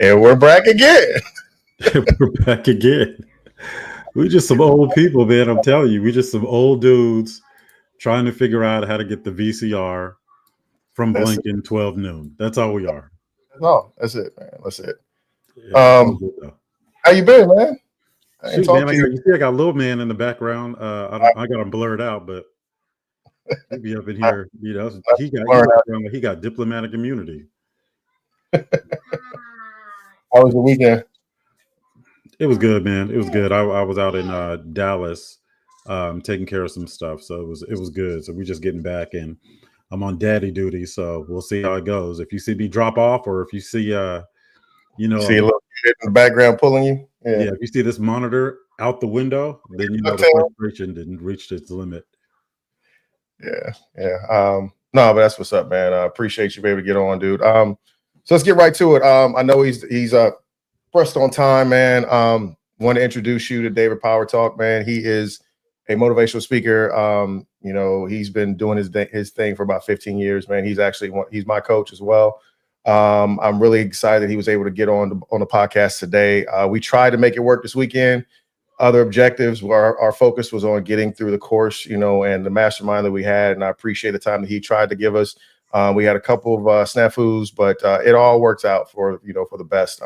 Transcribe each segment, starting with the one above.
And we're back again. We're back again. We're just some old people, man. I'm telling you, we're just some old dudes trying to figure out how to get the VCR from That's blinking 12 noon. That's all we are. No, that's it, man. That's it. Yeah, it's all good though. How you been, man? I ain't Shoot, man, talked to you. you see, I got little man in the background. I got him blurred out, but he'll be up in here. You know, he got diplomatic immunity. How was your weekend? It was good, man. It was good. I was out in Dallas, taking care of some stuff, so it was good. So we're just getting back, and I'm on daddy duty, so we'll see how it goes. If you see me drop off, or if you see, see a little kid in the background pulling you. Yeah, if you see this monitor out the window, then you know the frustration didn't reach its limit. Yeah. No, but that's what's up, man. I appreciate you being able to get on, dude. So let's get right to it. I know he's pressed on time, man. Want to introduce you to David PowerTalk, man. He is a motivational speaker. He's been doing his thing for about 15 years, man. He's my coach as well. I'm really excited he was able to get on the podcast today. We tried to make it work this weekend. Other objectives were our focus was on getting through the course, and the mastermind that we had. And I appreciate the time that he tried to give us. We had a couple of snafus, but it all works out for the best.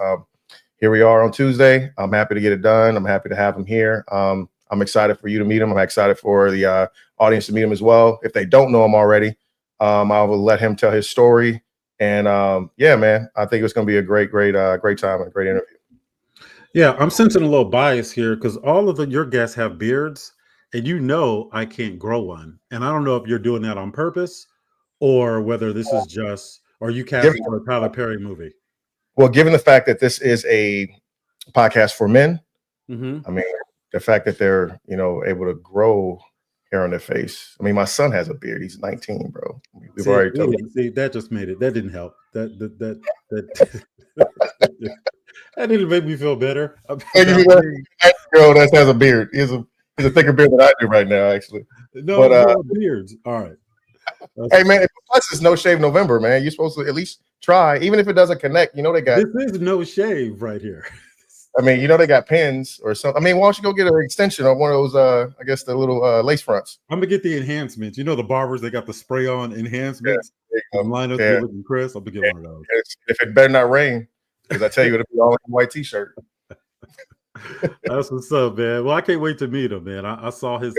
Here we are on Tuesday. I'm happy to get it done. I'm happy to have him here. I'm excited for you to meet him. I'm excited for the audience to meet him as well. If they don't know him already, I will let him tell his story. And yeah, man, I think it's going to be a great time and a great interview. Yeah, I'm sensing a little bias here because all of your guests have beards, and I can't grow one. And I don't know if you're doing that on purpose or whether this is just, or you casting for a Tyler Perry movie. Well, given the fact that this is a podcast for men, I mean, the fact that they're, able to grow hair on their face. I mean, my son has a beard. He's 19, bro. We've already told you. See, that just made it. That didn't help. That that didn't make me feel better. Girl that has a beard. He's a thicker beard than I do right now, actually. No, but, beards. All right. Hey, man, plus it's No Shave November, man. You're supposed to at least try, even if it doesn't connect. They got. This is no shave right here. I mean, they got pins or something. I mean, why don't you go get an extension on one of those, I guess, the little lace fronts? I'm going to get the enhancements. The barbers, they got the spray-on enhancements. Yeah, line up looking crisp. I'm going to get one of those. If it better not rain, because I tell you, it'll be all in a white T-shirt. That's what's up, man. Well, I can't wait to meet him, man. I saw his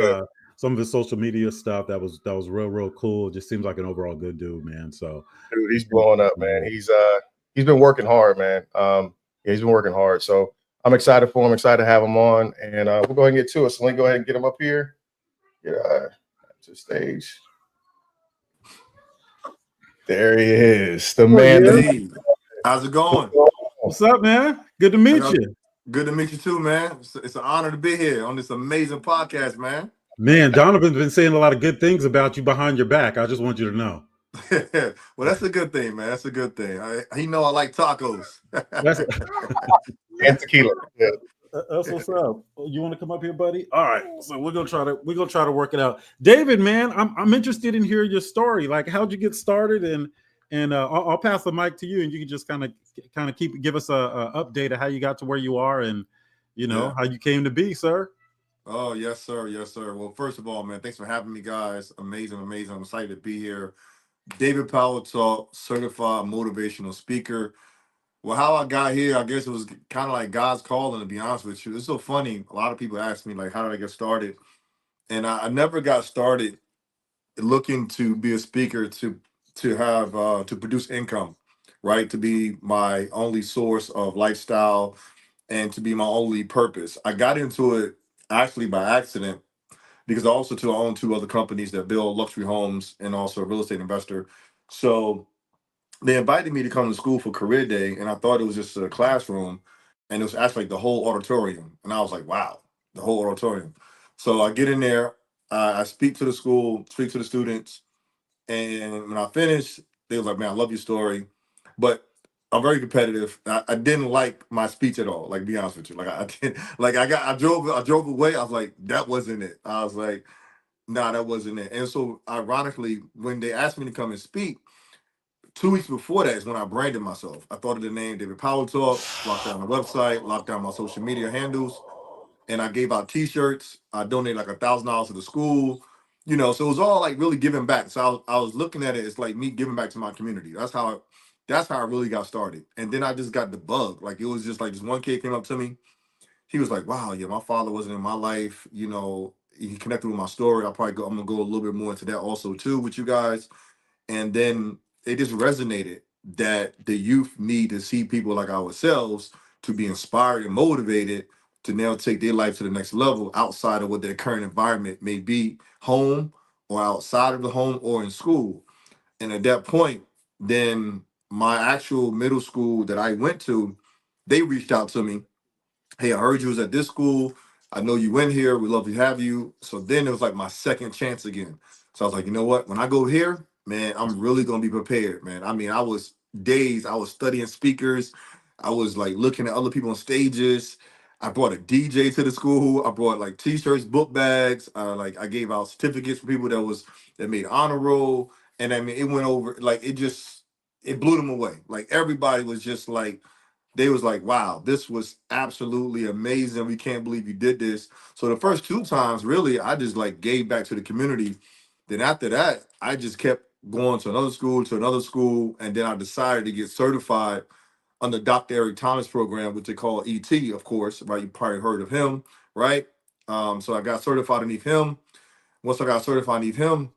some of his social media stuff. That was real cool. Just seems like an overall good dude, man. So, dude, he's blowing up, man. He's been working hard, man. He's been working hard. So I'm excited for him. Excited to have him on, and we'll go ahead and get to it. So let me go ahead and get him up here. Get to the stage. There he is, the man. Hey, how's it going? What's up, man? Good to meet you. Good to meet you too, man. It's an honor to be here on this amazing podcast, man. Man, Donovan's been saying a lot of good things about you behind your back. I just want you to know. Well, that's a good thing, man. That's a good thing. He know I like tacos. And tequila. Yeah. That's what's up. You want to come up here, buddy? All right. So we're gonna try to work it out. David, man, I'm interested in hearing your story. Like, how'd you get started? And I'll pass the mic to you, and you can just kind of give us a update of how you got to where you are, and how you came to be, sir. Oh, yes, sir. Yes, sir. Well, first of all, man, thanks for having me, guys. Amazing. I'm excited to be here. David PowerTalk, certified motivational speaker. Well, how I got here, I guess it was kind of like God's calling, to be honest with you. It's so funny. A lot of people ask me, like, how did I get started? And I never got started looking to be a speaker to have to produce income, right? To be my only source of lifestyle and to be my only purpose. I got into it actually by accident because I own two other companies that build luxury homes and also a real estate investor. So they invited me to come to school for career day, and I thought it was just a classroom, and it was actually like the whole auditorium. And I was like, wow, the whole auditorium. So I get in there, I speak to the school, speak to the students, and when I finished, they was like, man, I love your story, but I'm very competitive. I didn't like my speech at all, like, be honest with you. Like, I didn't, like, I drove away. I was like, that wasn't it. I was like, nah, that wasn't it. And so ironically, when they asked me to come and speak, 2 weeks before that is when I branded myself. I thought of the name David PowerTalk, locked down my website, locked down my social media handles, and I gave out T-shirts. I donated like $1,000 to the school, so it was all like really giving back. So I was looking at it as like me giving back to my community. That's how I really got started. And then I just got the bug. Like it was just like this one kid came up to me. He was like, "Wow, yeah, my father wasn't in my life. He connected with my story. I'm gonna go a little bit more into that also too with you guys." And then it just resonated that the youth need to see people like ourselves to be inspired and motivated to now take their life to the next level outside of what their current environment may be, home or outside of the home or in school. And at that point, then my actual middle school that I went to, they reached out to me. "Hey, I heard you was at this school. I know you went here. We'd love to have you." So then it was like my second chance again. So I was like, you know what? When I go here, man, I'm really going to be prepared, man. I mean, I was studying speakers. I was like looking at other people on stages. I brought a DJ to the school. I brought like T-shirts, book bags. Like I gave out certificates for people that made honor roll. And I mean, it went over, like it blew them away. Like everybody was just like, they was like, "Wow, this was absolutely amazing. We can't believe you did this." So the first 2 times, really, I just like gave back to the community. Then after that, I just kept going to another school, and then I decided to get certified under Dr. Eric Thomas program, which they call ET, of course, right? You probably heard of him, right? So I got certified underneath him. Once I got certified underneath him,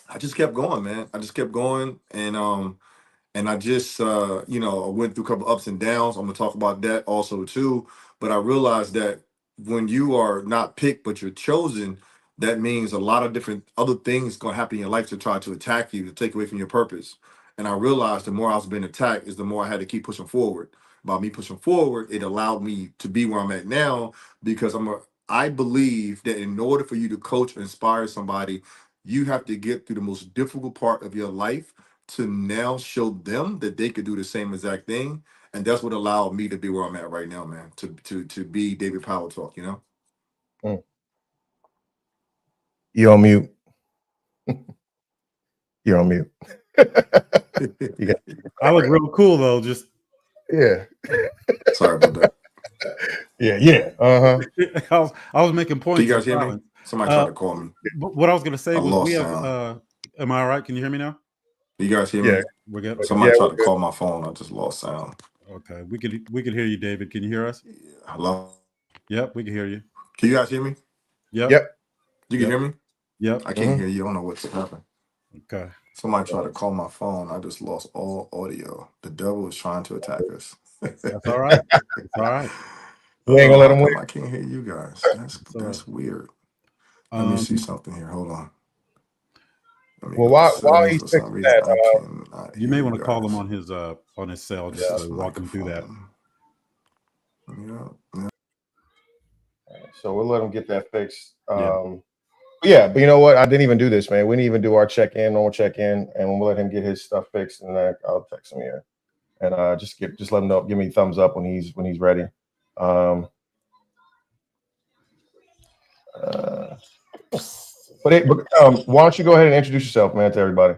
I just kept going, man. I just kept going, and I just, I went through a couple ups and downs. I'm gonna talk about that also too. But I realized that when you are not picked but you're chosen, that means a lot of different other things gonna happen in your life to try to attack you, to take away from your purpose. And I realized the more I was being attacked is the more I had to keep pushing forward. By me pushing forward, it allowed me to be where I'm at now because I believe that in order for you to coach or inspire somebody, you have to get through the most difficult part of your life to now show them that they could do the same exact thing. And that's what allowed me to be where I'm at right now, man, to be David PowerTalk. Mm. You on mute. You're on mute. I look real cool though. Just yeah. Sorry about that. Yeah. I was making points. Can you guys hear me? Somebody tried to call me. What I was going to say I was lost we have. sound. Am I all right? Can you hear me now? You guys hear me? Yeah. We're good. Somebody tried to call my phone. I just lost sound. Okay, we could hear you, David. Can you hear us? Hello. Yep, we can hear you. Can you guys hear me? Yep. You can hear me? Yep. I can't hear you. I don't know what's happening. Okay. Somebody tried to call my phone. I just lost all audio. The devil is trying to attack us. That's all right. It's all right. We ain't gonna let him win. I can't hear you guys. That's weird. Let me see something here. Hold on. Well, while he's fixing that, you may want to call him on his cell just to walk him through that. Yeah. So we'll let him get that fixed. Yeah, but you know what? I didn't even do this, man. We didn't even do our normal check-in, and we'll let him get his stuff fixed, and then I'll text him here, and just let him know. Give me a thumbs up when he's ready. But why don't you go ahead and introduce yourself, man, to everybody?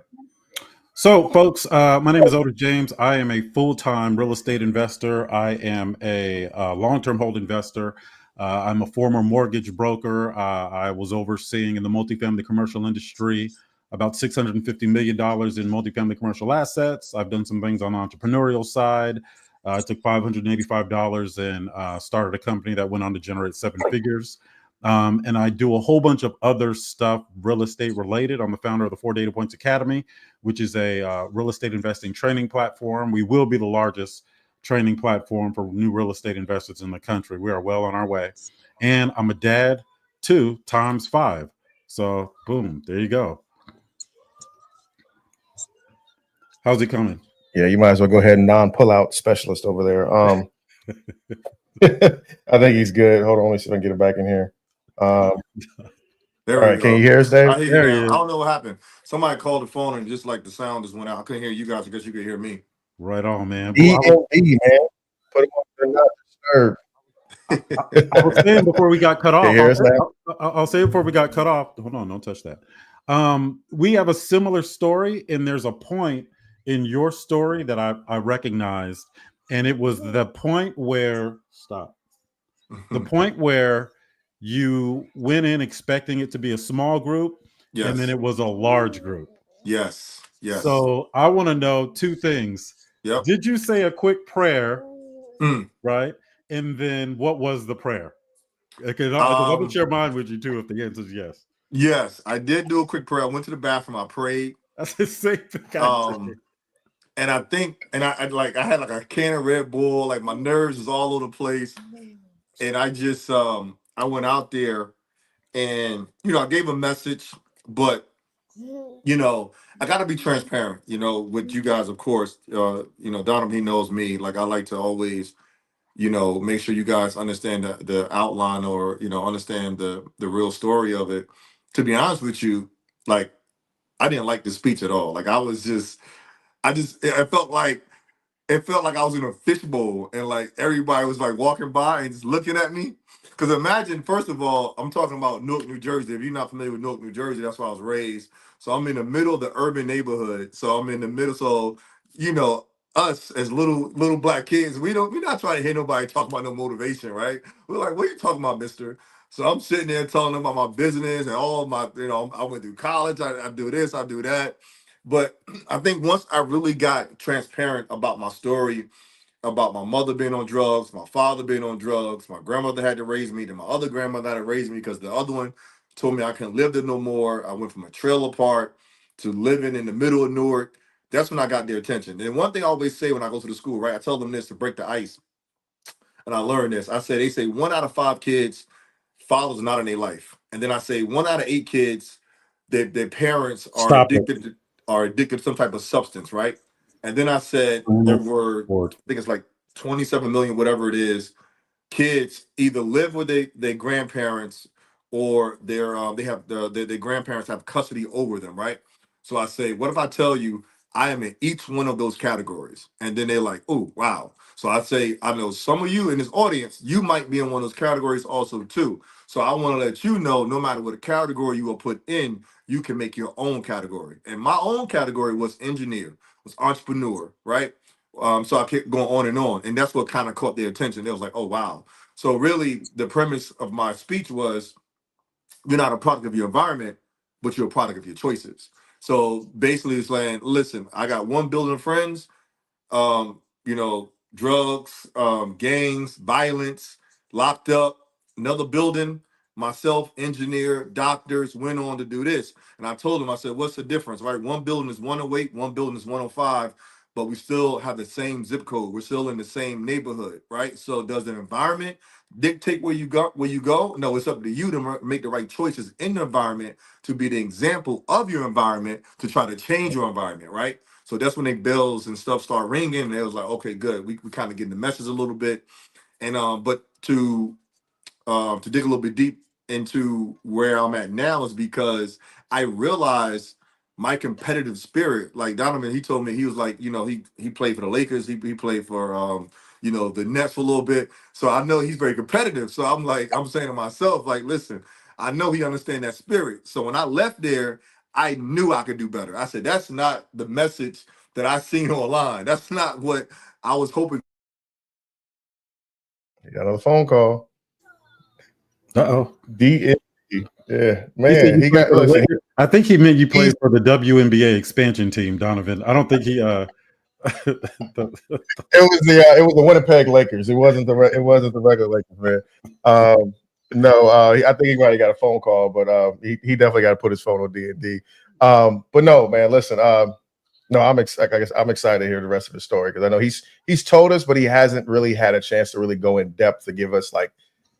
So, folks, my name is Otis James. I am a full-time real estate investor. I am a long-term hold investor. I'm a former mortgage broker. I was overseeing in the multifamily commercial industry about $650 million in multifamily commercial assets. I've done some things on the entrepreneurial side. I took $585 and started a company that went on to generate 7 figures. And I do a whole bunch of other stuff real estate related. I'm the founder of the 4 Data Points Academy, which is a real estate investing training platform. We will be the largest training platform for new real estate investors in the country. We are well on our way. And I'm a dad 2 times 5. So boom, there you go. How's it coming? Yeah, you might as well go ahead and non-pull out specialist over there. I think he's good. Hold on, let me see if I can get him back in here. There all right, can you hear us, Dave? I don't know what happened. Somebody called the phone and just like the sound just went out. I couldn't hear you guys. I guess you could hear me. Right on, man. Man. Put him on not disturbed. I was saying before we got cut off. I'll say before we got cut off. Hold on, don't touch that. We have a similar story, and there's a point in your story that I recognized, and it was the point where the point where you went in expecting it to be a small group, and then Yes. it was a large group. Yes. Yes. So I want to know two things. Yep. Did you say a quick prayer, Mm. right? And then what was the prayer? Because I will share mine with you too if the answer is yes. Yes, I did do a quick prayer. I went to the bathroom. I prayed. That's the same thing. And I think, and I had like a can of Red Bull. Like my nerves was all over the place. And I just, I went out there, and I gave a message, but I got to be transparent, with you guys, of course. Donovan, he knows me. Like, I like to always, make sure you guys understand the outline, or, understand the real story of it. To be honest with you, like, I didn't like the speech at all. Like, it felt like I was in a fishbowl, and like everybody was like walking by and just looking at me. Because imagine, first of all, I'm talking about Newark, New Jersey. If you're not familiar with Newark, New Jersey, that's where I was raised. So I'm in the middle of the urban neighborhood. So I'm in the middle. So, us as little black kids, we're not trying to hear nobody talk about no motivation, right? We're like, what are you talking about, mister? So I'm sitting there telling them about my business and all my, I went through college, I do this, I do that. But I think once I really got transparent about my story, about my mother being on drugs, my father being on drugs, my grandmother had to raise me, then my other grandmother had to raise me because the other one told me I couldn't live there no more. I went from a trailer park to living in the middle of Newark. That's when I got their attention. And one thing I always say when I go to the school, right? I tell them this to break the ice. And I learned this. They say 1 out of 5 kids, fathers are not in their life. And then I say 1 out of 8 kids, their parents are addicted to some type of substance, right? And then I said there were, I think it's like 27 million, whatever it is, kids either live with their grandparents, or their grandparents have custody over them, right? So I say, what if I tell you I am in each one of those categories? And then they're like, oh, wow. So I say, I know some of you in this audience, you might be in one of those categories also too. So I want to let you know, no matter what category you will put in, you can make your own category. And my own category was engineer, was entrepreneur, right? So I kept going on. And that's what kind of caught their attention. They was like, oh, wow. So really, the premise of my speech was, you're not a product of your environment, but you're a product of your choices. So basically, it's like, listen, I got 1 billion friends, drugs, gangs, violence, locked up, another building, myself, engineer, doctors, went on to do this. And I told them, I said, what's the difference, right? 1 building is 108, 1 building is 105, but we still have the same zip code. We're still in the same neighborhood, right? So does the environment dictate where you go? No, it's up to you to make the right choices in the environment, to be the example of your environment, to try to change your environment, right? So that's when the bells and stuff start ringing, and it was like, okay, good. We kind of getting the message a little bit. And but to dig a little bit deep into where I'm at now is because I realized my competitive spirit. Like Donovan, he told me, he was like, he played for the Lakers, he played for the Nets for a little bit. So I know he's very competitive. So I'm saying to myself, like, listen, I know he understands that spirit. So when I left there, I knew I could do better. I said, that's not the message that I seen online. That's not what I was hoping. You got another phone call. Uh-oh. DNB. Yeah, man. He got, listen, I think he meant you played for the WNBA expansion team, Donovan. I don't think he it was the Winnipeg Lakers. It wasn't the regular Lakers, man. No, I think he might have got a phone call, but he definitely got to put his phone on D&D. But no, man, listen, no, I'm excited to hear the rest of his story, because I know he's told us, but he hasn't really had a chance to really go in depth to give us like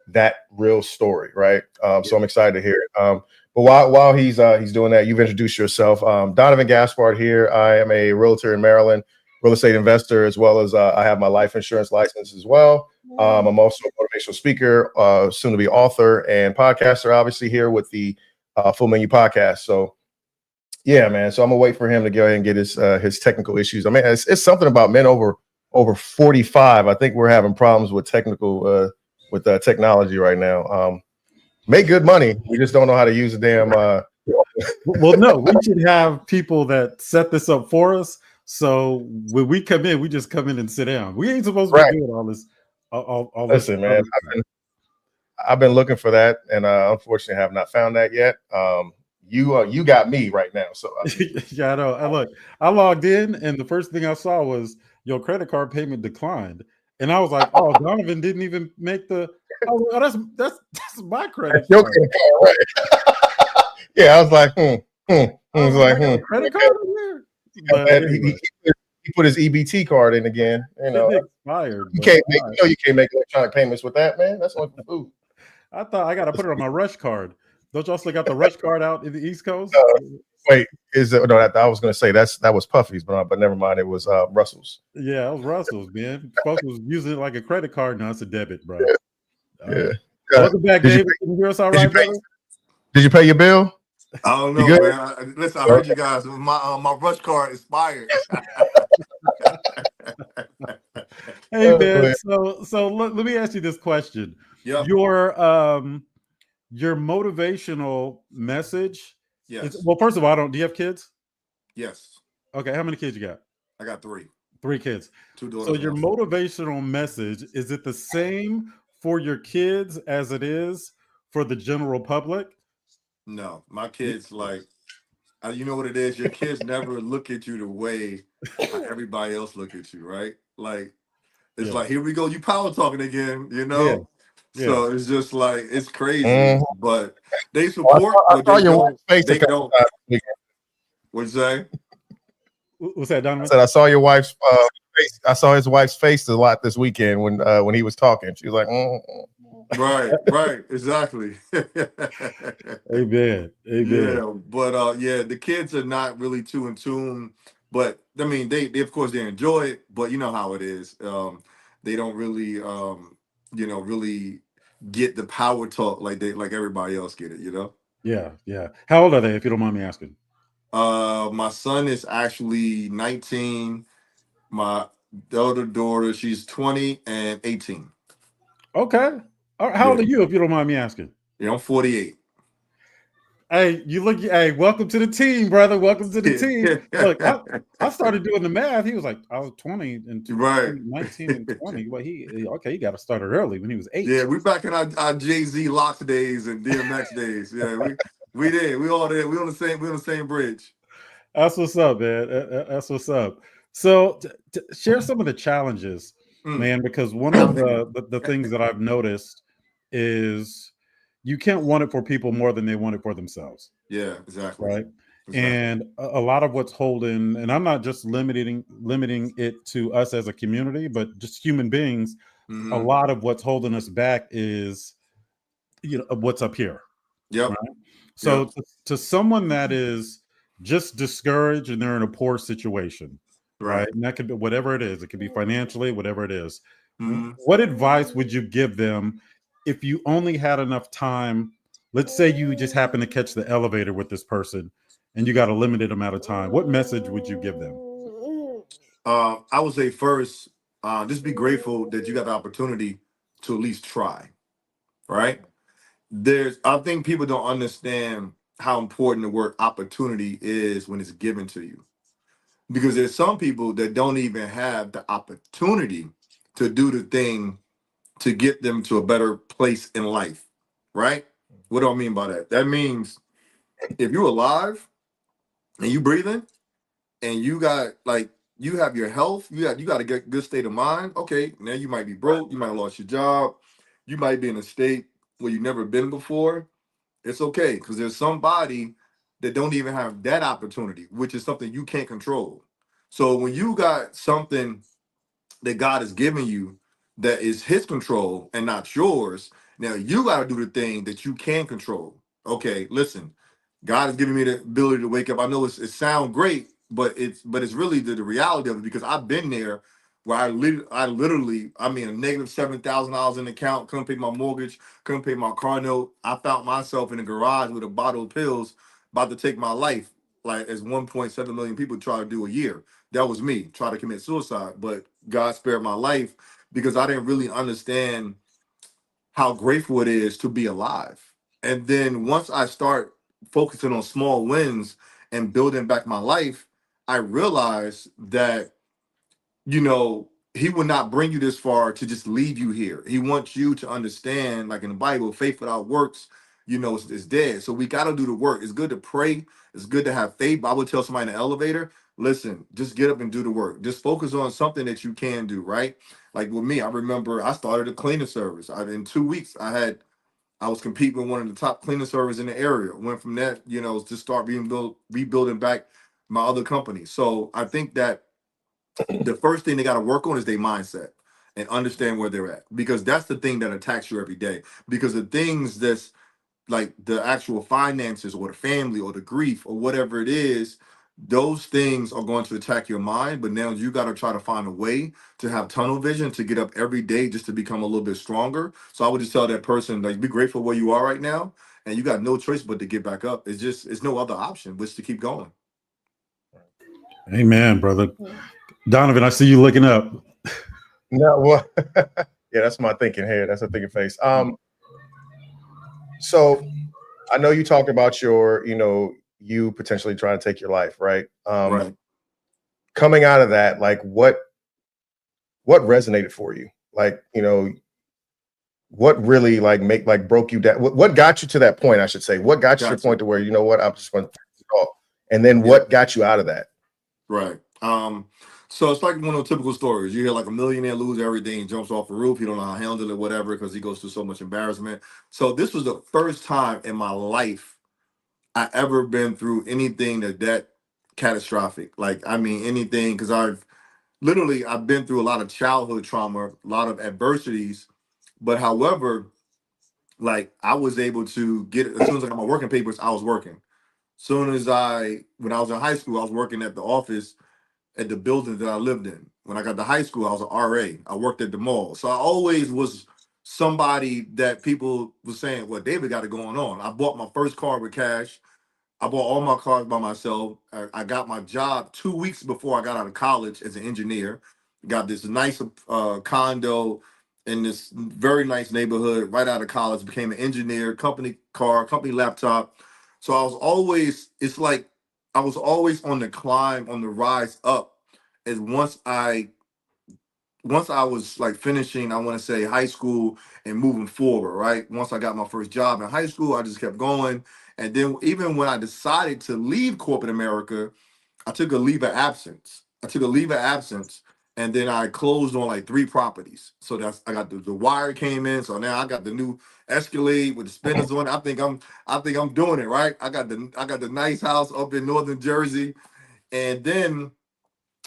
that real story, right? So I'm excited to hear it. But while he's doing that, you've introduced yourself. Donovan Gaspard here. I am a realtor in Maryland, real estate investor, as well as I have my life insurance license as well. I'm also a motivational speaker, soon to be author and podcaster, obviously here with the Ful Menu Podcast. So yeah, man. So I'm gonna wait for him to go ahead and get his technical issues. I mean, it's something about men over 45. I think we're having problems with technology right now. Make good money. We just don't know how to use the damn. Well, no, we should have people that set this up for us So when we come in, we just come in and sit down. We ain't supposed to be Right. doing all this. All this Listen, man, other stuff. I've been looking for that, and unfortunately have not found that yet. You got me right now. So Yeah, I know. I logged in, and the first thing I saw was your credit card payment declined, and I was like, "Oh, Donovan didn't even make the." Oh, that's my credit that's your card. credit card, right? Yeah, I was like, I I was was like, like, "I got a credit okay. card in there," but And anyway, he put his EBT card in again. You know, it expired. you But can't make you can't make electronic payments with that, man. That's only for food. I thought I got to put it on my Rush card. Don't you also got the Rush card out in the East Coast? Wait, is it no? I was going to say that was Puffy's, but never mind. It was Russell's. Yeah, it was Russell's, man. Folks was using it like a credit card. Now it's a debit, bro. Yeah. All right. Welcome back, Did you David. Can you hear us all right, brother? Did you pay your bill? I don't You know, good? man. Listen, I heard you guys. My rush card expired. Hey, man. So let me ask you this question. Yep. Your motivational message Yes. is, well, first of all, do you have kids? Yes. Okay, how many kids you got? I got 3. 3 kids. 2 daughters. So your and one son. motivational message, is it the same for your kids as it is for the general public? No, my kids like, you know what it is. Your kids never look at you the way how everybody else look at you, right? Like it's Yeah. like, here we go, you power talking again, you know. Yeah. So it's just like it's crazy, Mhm. but they support. I But saw they your don't. wife's face They a couple don't. times this weekend. What'd you say? What's that, I Donovan? said I saw your wife's face. I saw his wife's face a lot this weekend when he was talking. She was like, Right, exactly. Amen. Yeah, but yeah, the kids are not really too in tune. But I mean, they of course they enjoy it, but you know how it is. They don't really really get the power talk like everybody else get it. Yeah. How old are they, if you don't mind me asking? My son is actually 19. My elder daughter, she's 20 and 18. Okay. All right, how old are you, if you don't mind me asking? Yeah, I'm 48. Hey, welcome to the team, brother. Welcome to the team. Look, I started doing the math. He was like, I was 20 and Right. 19 and 20. Well, he got to start early when he was 8. Yeah, we back in our Jay-Z Locks days and DMX days. Yeah, we did. We all did. We on the same bridge. That's what's up, man. That's what's up. So share some of the challenges, man, because one of the things that I've noticed is you can't want it for people more than they want it for themselves. Yeah, exactly. Right. Exactly. And a lot of what's holding, and I'm not just limiting it to us as a community, but just human beings. Mm-hmm. A lot of what's holding us back is, what's up here. Yep. Right? So to someone that is just discouraged and they're in a poor situation, right? And that could be whatever it is. It could be financially, whatever it is. Mm-hmm. What advice would you give them if you only had enough time? Let's say you just happen to catch the elevator with this person and you got a limited amount of time. What message would you give them? I would say first, just be grateful that you got the opportunity to at least try, right? I think people don't understand how important the word opportunity is when it's given to you. Because there's some people that don't even have the opportunity to do the thing to get them to a better place in life, right? What do I mean by that? That means if you're alive and you breathing and you have your health, you got a good state of mind. Okay, now you might be broke, you might have lost your job, you might be in a state where you've never been before. It's okay, because there's somebody that don't even have that opportunity, which is something you can't control. So when you got something that God has given you that is his control and not yours, now you got to do the thing that you can control. Okay, listen, God has given me the ability to wake up. I know it sounds great, but it's really the reality of it, because I've been there where I literally, a negative $7,000 in the account, couldn't pay my mortgage, couldn't pay my car note. I found myself in the garage with a bottle of pills about to take my life, like as 1.7 million people try to do a year. That was me, try to commit suicide, but God spared my life because I didn't really understand how grateful it is to be alive. And then once I start focusing on small wins and building back my life, I realized that, he will not bring you this far to just leave you here. He wants you to understand, like in the Bible, faith without works, is dead. So we got to do the work. It's good to pray. It's good to have faith. But I would tell somebody in the elevator, listen, just get up and do the work. Just focus on something that you can do, right? Like with me, I remember I started a cleaning service. In 2 weeks, I was competing with one of the top cleaning services in the area. Went from that, to start rebuilding back my other company. So I think that the first thing they got to work on is their mindset and understand where they're at, because that's the thing that attacks you every day. Because the things that's like the actual finances or the family or the grief or whatever it is, those things are going to attack your mind. But now you got to try to find a way to have tunnel vision to get up every day just to become a little bit stronger. So I would just tell that person, like, be grateful where you are right now, and you got no choice but to get back up. It's no other option but to keep going. Amen, brother. Donovan, I see you looking up. No, well, yeah, that's my thinking head. That's a thinking face. So I know you talked about your, you potentially trying to take your life, right? Right. Coming out of that, like what resonated for you? Like, what really broke you down? What got you to that point? I should say, what got you to the point to where, you know what, I'm just going to finish it off. And then what got you out of that? Right. So it's like one of those typical stories. You hear like a millionaire lose everything, jumps off a roof, he don't know how to handle it, whatever, because he goes through so much embarrassment. So this was the first time in my life I ever been through anything that catastrophic. Like, I mean, anything, because I've been through a lot of childhood trauma, a lot of adversities. But however, like I was able to get, as soon as I got my working papers, I was working. Soon as when I was in high school, I was working at the office at the building that I lived in. When I got to high school, I was an RA. I worked at the mall. So I always was somebody that people was saying, well, David got it going on. I bought my first car with cash. I bought all my cars by myself. I got my job 2 weeks before I got out of college as an engineer. Got this nice condo in this very nice neighborhood right out of college. Became an engineer, company car, company laptop. So I was always, it's like I was always on the climb, on the rise up. As once I was like finishing, I want to say high school and moving forward, right? Once I got my first job in high school, I just kept going. And then even when I decided to leave corporate America, I took a leave of absence. And then I closed on like 3 properties. So I got the wire came in. So now I got the new Escalade with the spinners on it. I think I'm doing it right. I got the nice house up in northern Jersey. And then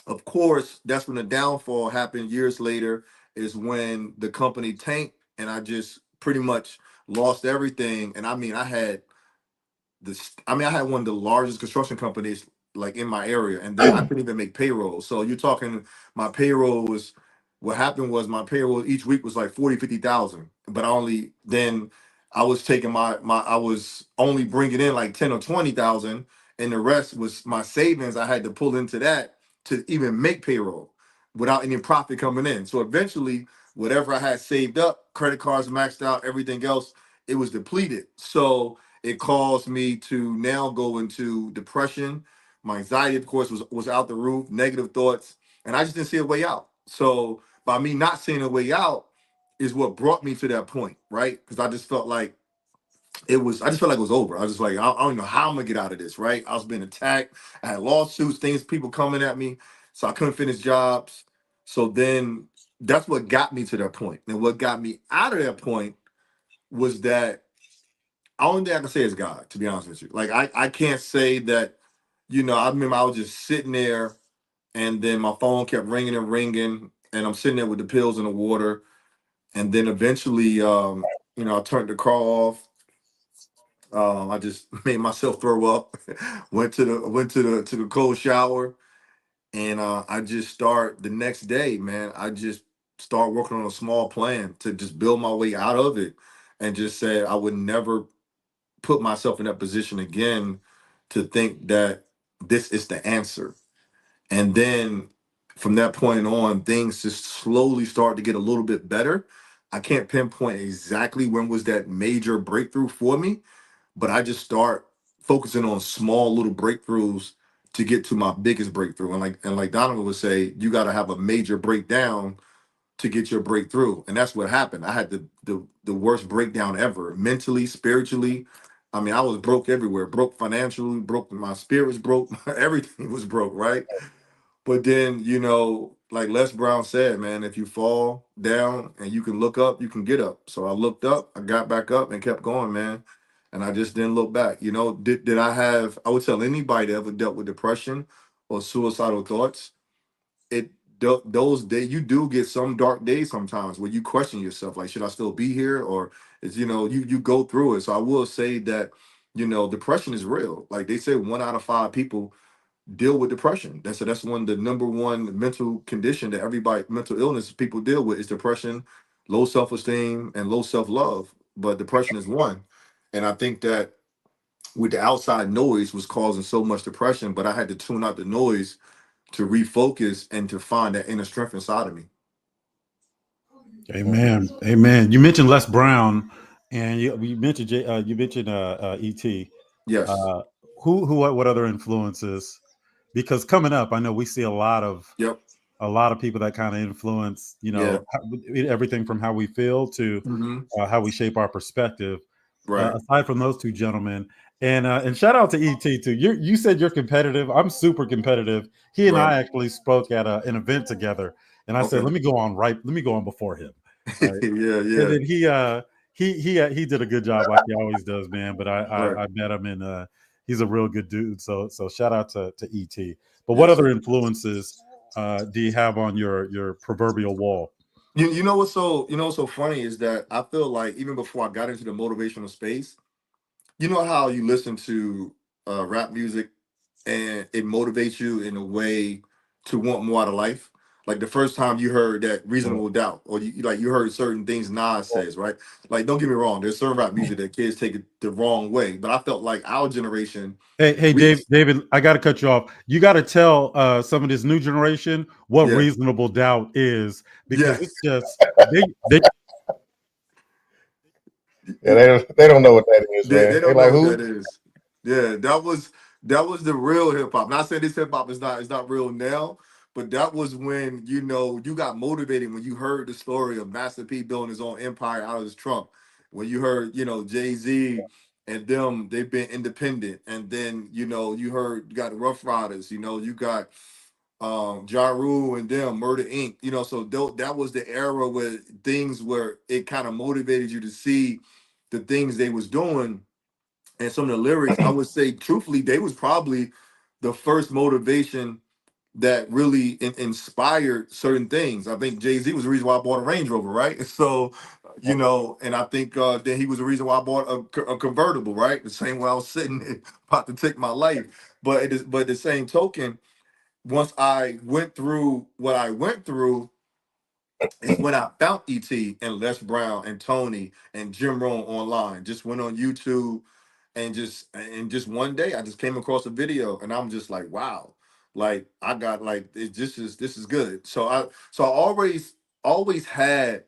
of course, that's when the downfall happened years later, is when the company tanked and I just pretty much lost everything. And I mean, I had one of the largest construction companies like in my area, and then I couldn't even make payroll. So you're talking, my payroll was, what happened was my payroll each week was like 40, 50,000. But I was taking I was only bringing in like 10 or 20,000, and the rest was my savings. I had to pull into that to even make payroll without any profit coming in. So eventually, whatever I had saved up, credit cards maxed out, everything else, it was depleted. So it caused me to now go into depression. My anxiety, of course, was out the roof, negative thoughts, and I just didn't see a way out. So by me not seeing a way out is what brought me to that point, right? Because I just felt like it was over. I was just like, I don't know how I'm gonna get out of this, right? I was being attacked. I had lawsuits, people coming at me, so I couldn't finish jobs. So then that's what got me to that point. And what got me out of that point was that only thing I can say is God, to be honest with you. Like I can't say that, I remember I was just sitting there and then my phone kept ringing and ringing, and I'm sitting there with the pills in the water. And then eventually, I turned the car off. I just made myself throw up, went to the cold shower, and I just start the next day, man. I just start working on a small plan to just build my way out of it, and just said I would never put myself in that position again to think that this is the answer. And then from that point on, things just slowly start to get a little bit better. I can't pinpoint exactly when was that major breakthrough for me, but I just start focusing on small little breakthroughs to get to my biggest breakthrough. And like Donovan would say, you got to have a major breakdown to get your breakthrough. And that's what happened. I had the worst breakdown ever, mentally, spiritually. I mean, I was broke everywhere, broke financially, broke, my spirit was broke, everything was broke, right? But then, like Les Brown said, man, if you fall down and you can look up, you can get up. So I looked up, I got back up and kept going, man. And I just didn't look back. Did I would tell anybody that ever dealt with depression or suicidal thoughts, it those days, you do get some dark days sometimes where you question yourself, like, should I still be here? Or is, you go through it. So I will say that, depression is real. Like they say, 1 out of 5 people deal with depression. That's one of the number one mental condition that everybody, mental illness people deal with, is depression, low self-esteem, and low self-love. But depression is one. And I think that with the outside noise was causing so much depression, but I had to tune out the noise to refocus and to find that inner strength inside of me. Amen. Amen. You mentioned Les Brown, and you mentioned Et. Yes. What other influences? Because coming up, I know we see a lot of Yep. people that kind of influence, Yeah. everything from how we feel to Mm-hmm. how we shape our perspective. Right. Aside from those two gentlemen, and shout out to Et too. You said you're competitive. I'm super competitive. He and Right. I actually spoke at an event together, and I said, Okay. let me go on before him. Right? Yeah. And Yeah. then he did a good job like he always does, man. But Right. I met him, and he's a real good dude. So shout out to Et. But what Yes. other influences do you have on your proverbial wall? You know what's so funny is that I feel like even before I got into the motivational space, you know how you listen to rap music and it motivates you in a way to want more out of life. Like the first time you heard that Reasonable Doubt, or you heard certain things Nas says, right? Like, don't get me wrong, there's certain rap music that kids take it the wrong way, but I felt like our generation, Hey, we, David, I got to cut you off. You got to tell some of this new generation what yeah, reasonable doubt is, because yeah, it's just they Yeah, they don't know what that is, they man. They don't know like what that who? is. Yeah, that was the real hip hop. Not saying this hip hop is not real now, but that was when you got motivated when you heard the story of Master P building his own empire out of his trunk. When you heard Jay-Z and them, they've been independent, and then you got the Rough Riders, you got Ja Rule and them, Murder Inc. So that was the era where things were, it kind of motivated you to see the things they was doing. And some of the lyrics, I would say truthfully, they was probably the first motivation that really inspired certain things. I think Jay-Z was the reason why I bought a Range Rover, right? So, and I think then he was the reason why I bought a convertible, right? The same way I was sitting there about to take my life. But the same token, once I went through what I went through, is when I found ET and Les Brown and Tony and Jim Rohn online. Just went on YouTube and just one day I just came across a video and I'm just like, wow, like I got like this is good. So I always had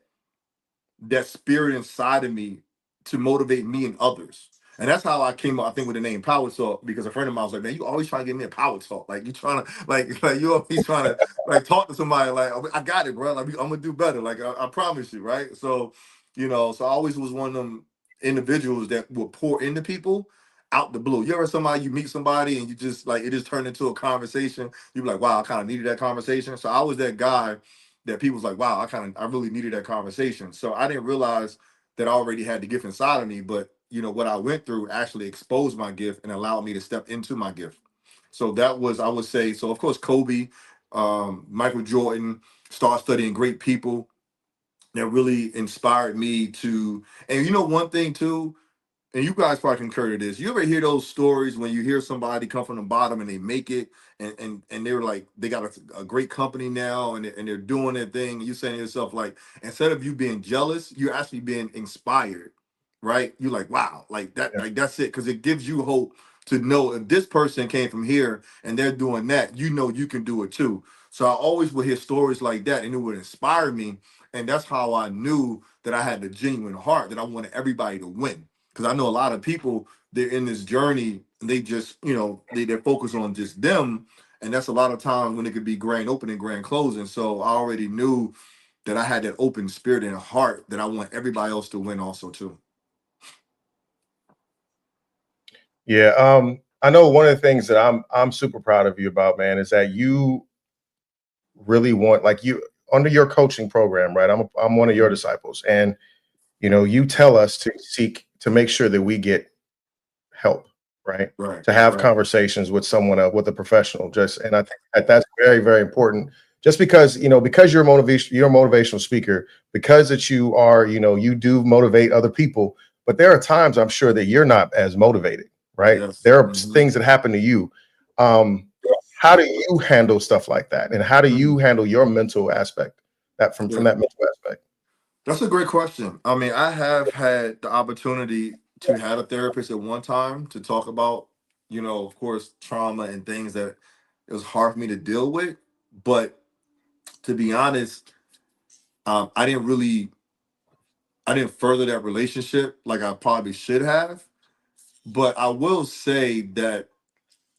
that spirit inside of me to motivate me and others. And that's how I came up, I think, with the name Power Talk, because a friend of mine was like, man, you always trying to get me a power talk. Like you trying to like you always trying to like talk to somebody like, I got it, bro. Like I'm gonna do better. Like I promise you, right? So, so I always was one of them individuals that would pour into people out the blue. You ever you meet somebody and you just like it just turned into a conversation. You be like, wow, I kind of needed that conversation. So I was that guy that people was like, wow, I really needed that conversation. So I didn't realize that I already had the gift inside of me, but what I went through actually exposed my gift and allowed me to step into my gift. So that was, I would say, so of course, Kobe, Michael Jordan, start studying great people that really inspired me to, and one thing too, and you guys probably concur to this. You ever hear those stories when you hear somebody come from the bottom and they make it, and they're like they got a great company now and they're doing their thing. And you saying to yourself like, instead of you being jealous, you're actually being inspired, right? You're like, wow, like that, Yeah. like that's it, because it gives you hope to know if this person came from here and they're doing that, you can do it too. So I always would hear stories like that, and it would inspire me, and that's how I knew that I had the genuine heart that I wanted everybody to win, because I know a lot of people, they're in this journey they just, they're focused on just them. And that's a lot of times when it could be grand opening, grand closing. So I already knew that I had that open spirit and heart that I want everybody else to win also too. Yeah. I know one of the things that I'm super proud of you about, man, is that you really want, like, you under your coaching program, right? I'm one of your disciples, and you tell us to make sure that we get help, right? Right. To have Right. conversations with someone, with a professional. And I think that's very, very important. Just because because you're a motivational speaker, because that you are, you do motivate other people, but there are times I'm sure that you're not as motivated, right? Yes. There are things that happen to you. How do you handle stuff like that, and how do you handle your mental aspect from Yeah. that mental aspect? That's a great question. I mean, I have had the opportunity to have a therapist at one time to talk about, of course, trauma and things that it was hard for me to deal with. But to be honest, I I didn't further that relationship like I probably should have. But I will say that,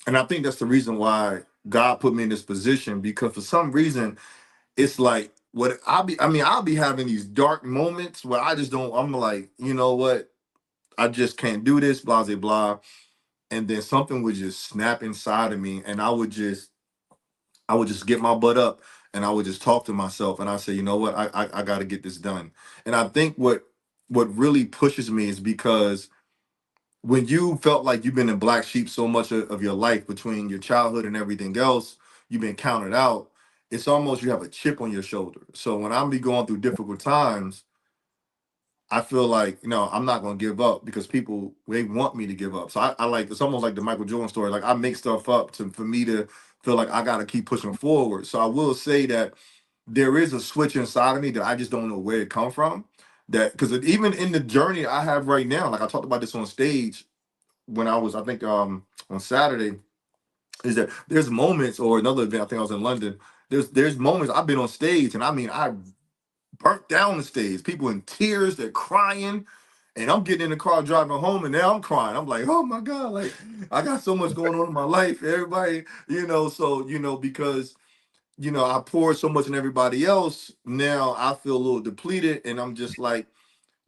and I think that's the reason why God put me in this position, because for some reason it's like I'll be having these dark moments where I just don't, I'm like, you know what? I just can't do this, blah, blah, blah. And then something would just snap inside of me, and I would just get my butt up, and I would just talk to myself, and I say, you know what, I got to get this done. And I think what really pushes me is because when you felt like you've been in black sheep so much of your life, between your childhood and everything else, you've been counted out. It's almost you have a chip on your shoulder. So when I'm be going through difficult times, I feel like, I'm not gonna give up, because people, they want me to give up. So I like, it's almost like the Michael Jordan story. Like, I make stuff up for me to feel like I gotta keep pushing forward. So I will say that there is a switch inside of me that I just don't know where it come from. That, because even in the journey I have right now, like I talked about this on stage when I was, I think, on Saturday, is that there's moments, or another event, I think I was in London. There's moments I've been on stage, and I mean, I burnt down the stage. People in tears, they're crying, and I'm getting in the car driving home, and now I'm crying. I'm like, oh my God, like I got so much going on in my life. Everybody, so because I poured so much in everybody else. Now I feel a little depleted, and I'm just like,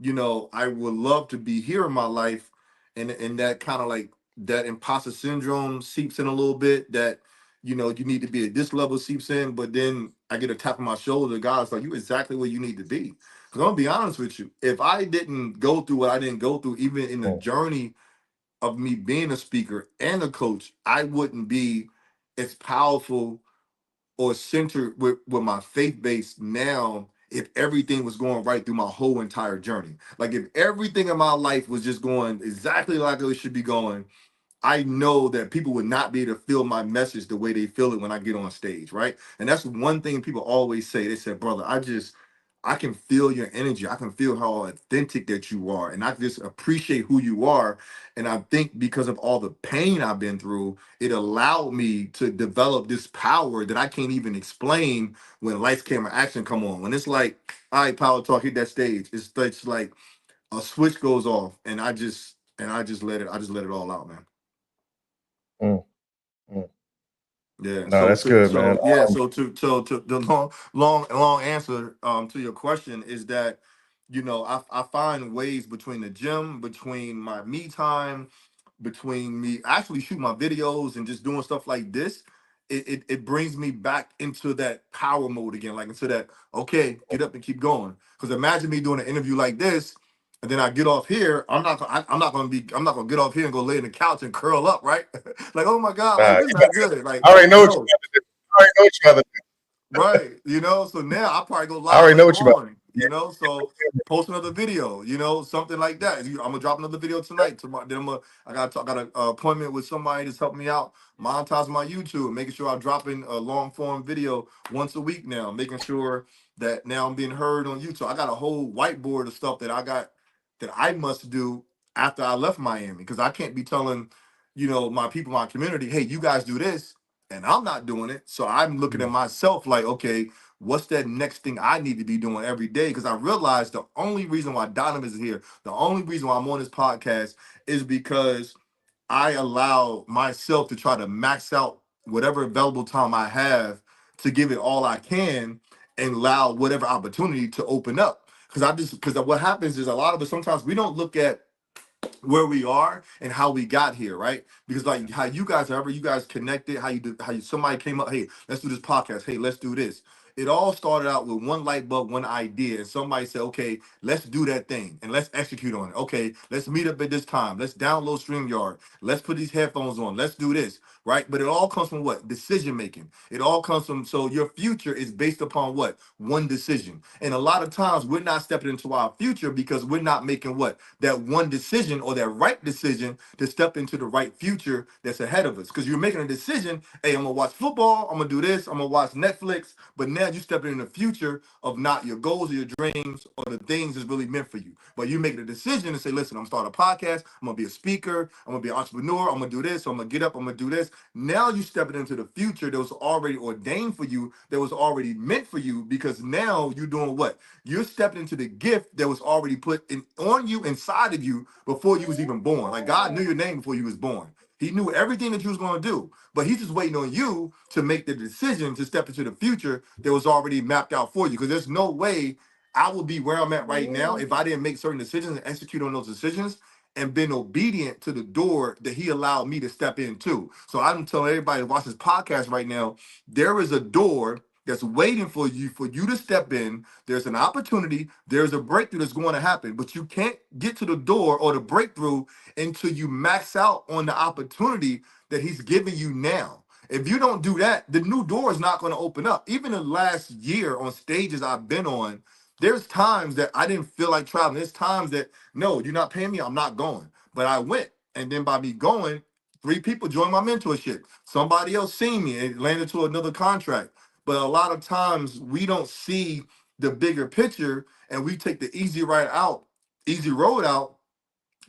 I would love to be here in my life, and that kind of like that imposter syndrome seeps in a little bit. That you need to be at this level seeps in, but then I get a tap on my shoulder. God's like, you exactly where you need to be. Because I'm gonna be honest with you, if I didn't go through what I didn't go through, even in the journey of me being a speaker and a coach, I wouldn't be as powerful or centered with my faith base now, if everything was going right through my whole entire journey. Like, if everything in my life was just going exactly like it should be going, I know that people would not be able to feel my message the way they feel it when I get on stage, right? And that's one thing people always say. They said, brother, I can feel your energy. I can feel how authentic that you are. And I just appreciate who you are. And I think because of all the pain I've been through, it allowed me to develop this power that I can't even explain when lights, camera, action come on. When it's like, all right, Power Talk, hit that stage. It's like a switch goes off, and I just let it all out, man. Mm, mm. Yeah. No, that's good, man. So the long answer to your question is that I find ways between the gym, between my me time, between me actually shooting my videos and just doing stuff like this. It brings me back into that power mode again, like into that, okay, get up and keep going. Because imagine me doing an interview like this, and then I get off here. I'm not gonna get off here and go lay in the couch and curl up, right? Like, oh my God, like Nah, this is not good. Like, I already know what you no, about to do. I already know what you about to do. right. So now I'll probably go I live already know later what you about. on, so post another video, something like that. I'm gonna drop another video tonight. Tomorrow, then I got an appointment with somebody that's helping me out, monetize my YouTube, making sure I'm dropping a long form video once a week now, making sure that now I'm being heard on YouTube. I got a whole whiteboard of stuff that I must do after I left Miami, because I can't be telling, my people, my community, hey, you guys do this, and I'm not doing it. So I'm looking at myself like, okay, what's that next thing I need to be doing every day? Because I realized the only reason why Donovan is here, the only reason why I'm on this podcast is because I allow myself to try to max out whatever available time I have to give it all I can and allow whatever opportunity to open up. Because what happens is a lot of us sometimes we don't look at where we are and how we got here, right? Because like how you guys, however you guys connected, somebody came up, hey, let's do this podcast, hey, let's do this. It all started out with one light bulb, one idea, and somebody said, okay, let's do that thing and let's execute on it. Okay, let's meet up at this time. Let's download StreamYard. Let's put these headphones on. Let's do this, right? But it all comes from what? Decision making. It all comes from, so your future is based upon what? One decision. And a lot of times we're not stepping into our future because we're not making what? That one decision or that right decision to step into the right future that's ahead of us. Because you're making a decision, hey, I'm gonna watch football, I'm gonna do this, I'm gonna watch Netflix, but now you're stepping in the future of not your goals or your dreams or the things that's really meant for you. But you make the decision to say, listen, I'm gonna start a podcast, I'm gonna be a speaker, I'm gonna be an entrepreneur, I'm gonna do this, I'm gonna get up, I'm gonna do this. Now you're stepping into the future that was already ordained for you, that was already meant for you, because now you're doing what? You're stepping into the gift that was already put in on you, inside of you, before you was even born. Like God knew your name before you was born. He knew everything that you was going to do, but he's just waiting on you to make the decision to step into the future that was already mapped out for you. Because there's no way I would be where I'm at right now if I didn't make certain decisions and execute on those decisions and been obedient to the door that he allowed me to step into. So I'm telling everybody to watch this podcast right now, there is a door that's waiting for you to step in. There's an opportunity, there's a breakthrough that's going to happen, but you can't get to the door or the breakthrough until you max out on the opportunity that he's giving you now. If you don't do that, the new door is not going to open up. Even the last year on stages I've been on, there's times that I didn't feel like traveling. There's times that, no, you're not paying me, I'm not going. But I went. And then by me going, 3 people joined my mentorship. Somebody else seen me and landed to another contract. But a lot of times we don't see the bigger picture and we take the easy road out,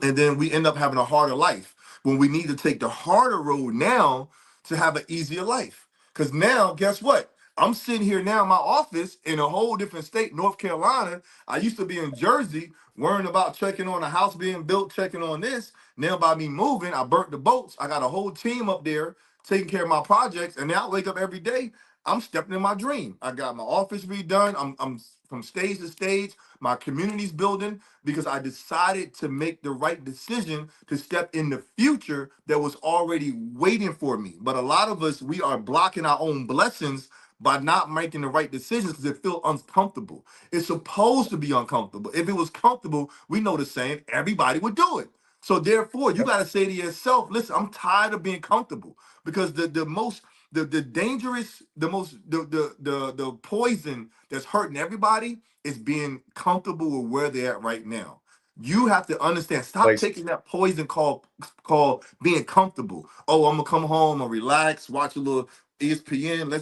and then we end up having a harder life when we need to take the harder road now to have an easier life. Because now, guess what? I'm sitting here now in my office in a whole different state, North Carolina. I used to be in Jersey, worrying about checking on a house being built, checking on this. Now, by me moving, I burnt the boats. I got a whole team up there taking care of my projects. And now I wake up every day, I'm stepping in my dream. I got my office redone. I'm from stage to stage. My community's building because I decided to make the right decision to step in the future that was already waiting for me. But a lot of us, we are blocking our own blessings by not making the right decisions because it feels uncomfortable. It's supposed to be uncomfortable. If it was comfortable, we know the saying, everybody would do it. So therefore, you got to say to yourself, listen, I'm tired of being comfortable, because the dangerous, the poison that's hurting everybody is being comfortable with where they're at right now. You have to understand, stop Place. taking that poison called being comfortable. Oh, I'm gonna come home and relax, watch a little ESPN.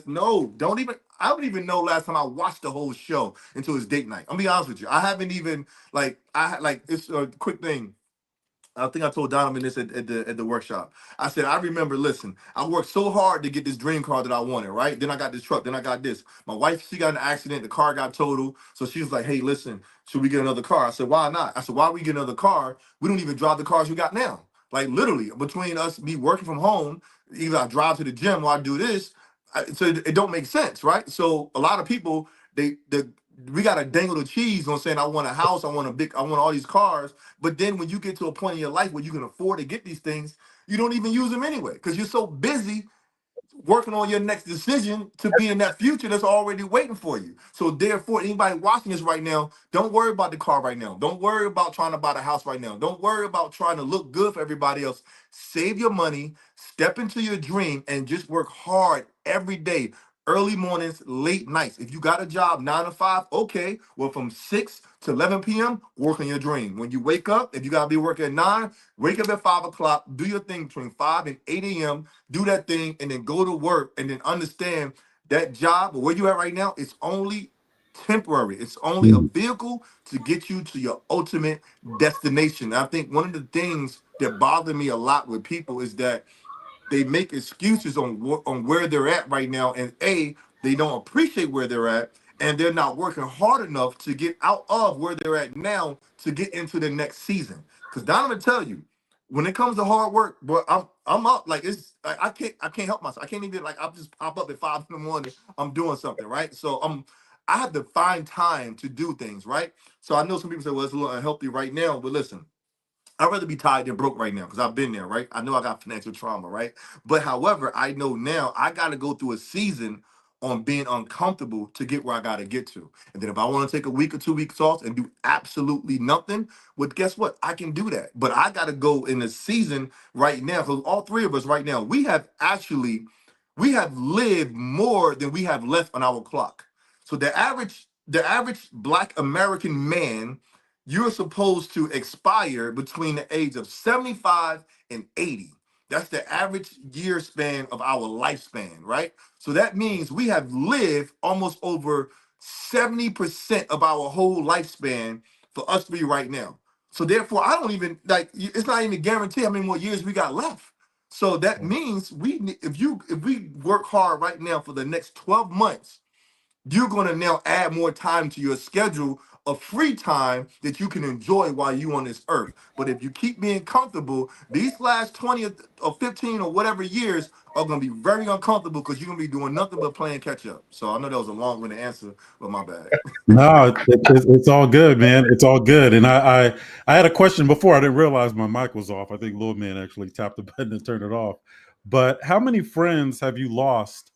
I don't even know last time I watched the whole show until it's date night. I'm gonna be honest with you. I haven't even it's a quick thing. I think I told Donovan this at the workshop. I said, I remember, listen, I worked so hard to get this dream car that I wanted, right? Then I got this truck, then I got this. My wife, she got in an accident, the car got totaled. So she was like, hey, listen, should we get another car? I said, why not? I said, why we get another car? We don't even drive the cars we got now. Like literally, between us, me working from home, either I drive to the gym or I do this. So it don't make sense, right? So a lot of people, we got to dangle the cheese on saying, I want a house, I want all these cars. But then when you get to a point in your life where you can afford to get these things, you don't even use them anyway because you're so busy working on your next decision to be in that future that's already waiting for you. So therefore, anybody watching this right now, don't worry about the car right now. Don't worry about trying to buy the house right now. Don't worry about trying to look good for everybody else. Save your money, step into your dream, and just work hard every day. Early mornings, late nights. If you got a job 9 to 5, okay. Well, from 6 to 11 p.m., work on your dream. When you wake up, if you got to be working at 9, wake up at 5 o'clock, do your thing between 5 and 8 a.m., do that thing, and then go to work, and then understand that job or where you at right now, it's only temporary. It's only a vehicle to get you to your ultimate destination. I think one of the things that bother me a lot with people is that they make excuses on where they're at right now, and they don't appreciate where they're at, and they're not working hard enough to get out of where they're at now to get into the next season. Because I'm gonna tell you, when it comes to hard work, bro, I'm up. Like it's like I can't help myself. I can't even like I just pop up at 5 in the morning. I'm doing something, right? So I have to find time to do things, right? So I know some people say, well, it's a little unhealthy right now, but listen, I'd rather be tired than broke right now because I've been there, right? I know I got financial trauma, right? But however, I know now I got to go through a season on being uncomfortable to get where I got to get to. And then if I want to take a week or 2 weeks off and do absolutely nothing, well, guess what? I can do that. But I got to go in a season right now. So all three of us right now, we have lived more than we have left on our clock. So the average Black American man, you're supposed to expire between the age of 75 and 80. That's the average year span of our lifespan, right? So that means we have lived almost over 70% of our whole lifespan for us three right now. So therefore, I don't even like it's not even guaranteed how many more years we got left. So that means if we work hard right now for the next 12 months, you're going to now add more time to your schedule of free time that you can enjoy while you on this earth. But if you keep being comfortable, these last 20 or 15 or whatever years are going to be very uncomfortable because you're going to be doing nothing but playing catch up. So I know that was a long-winded answer, but my bad. No, it's all good, man. It's all good. And I had a question before. I didn't realize my mic was off. I think Lil Man actually tapped the button and turned it off. But how many friends have you lost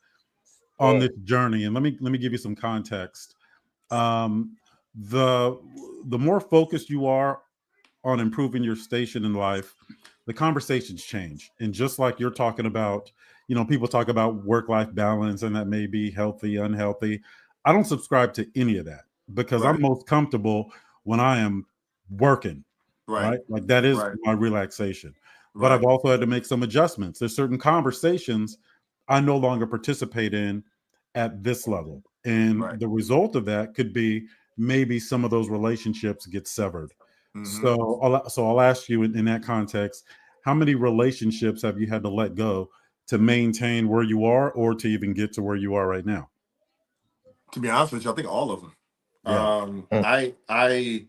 on this journey? And let me give you some context. Um, the the more focused you are on improving your station in life, the conversations change. And just like you're talking about, people talk about work-life balance and that may be healthy, unhealthy. I don't subscribe to any of that because I'm Right, most comfortable when I am working, right, right? Like that is right, my relaxation. But I've right, also had to make some adjustments. There's certain conversations I no longer participate in at this level. And right. the result of that could be maybe some of those relationships get severed. Mm-hmm. So I'll ask you in that context, how many relationships have you had to let go to maintain where you are or to even get to where you are right now? To be honest with you, I think all of them. Yeah. Mm. I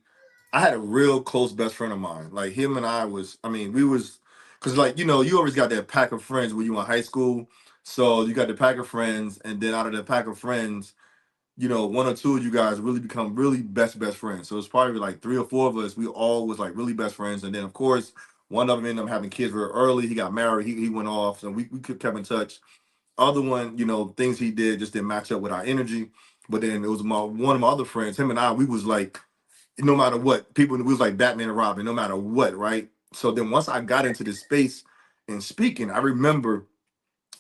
had a real close best friend of mine. Like him and I was, I mean, we was, cause like you always got that pack of friends when you in high school. So you got the pack of friends, and then out of the pack of friends, one or two of you guys really become really best friends. So it's probably like three or four of us. We all was like really best friends, and then of course one of them ended up having kids very early. He got married. He went off, so we kept in touch. Other one, things he did just didn't match up with our energy. But then it was one of my other friends, him and I, we was like, no matter what, we was like Batman and Robin, no matter what, right? So then once I got into this space and speaking, I remember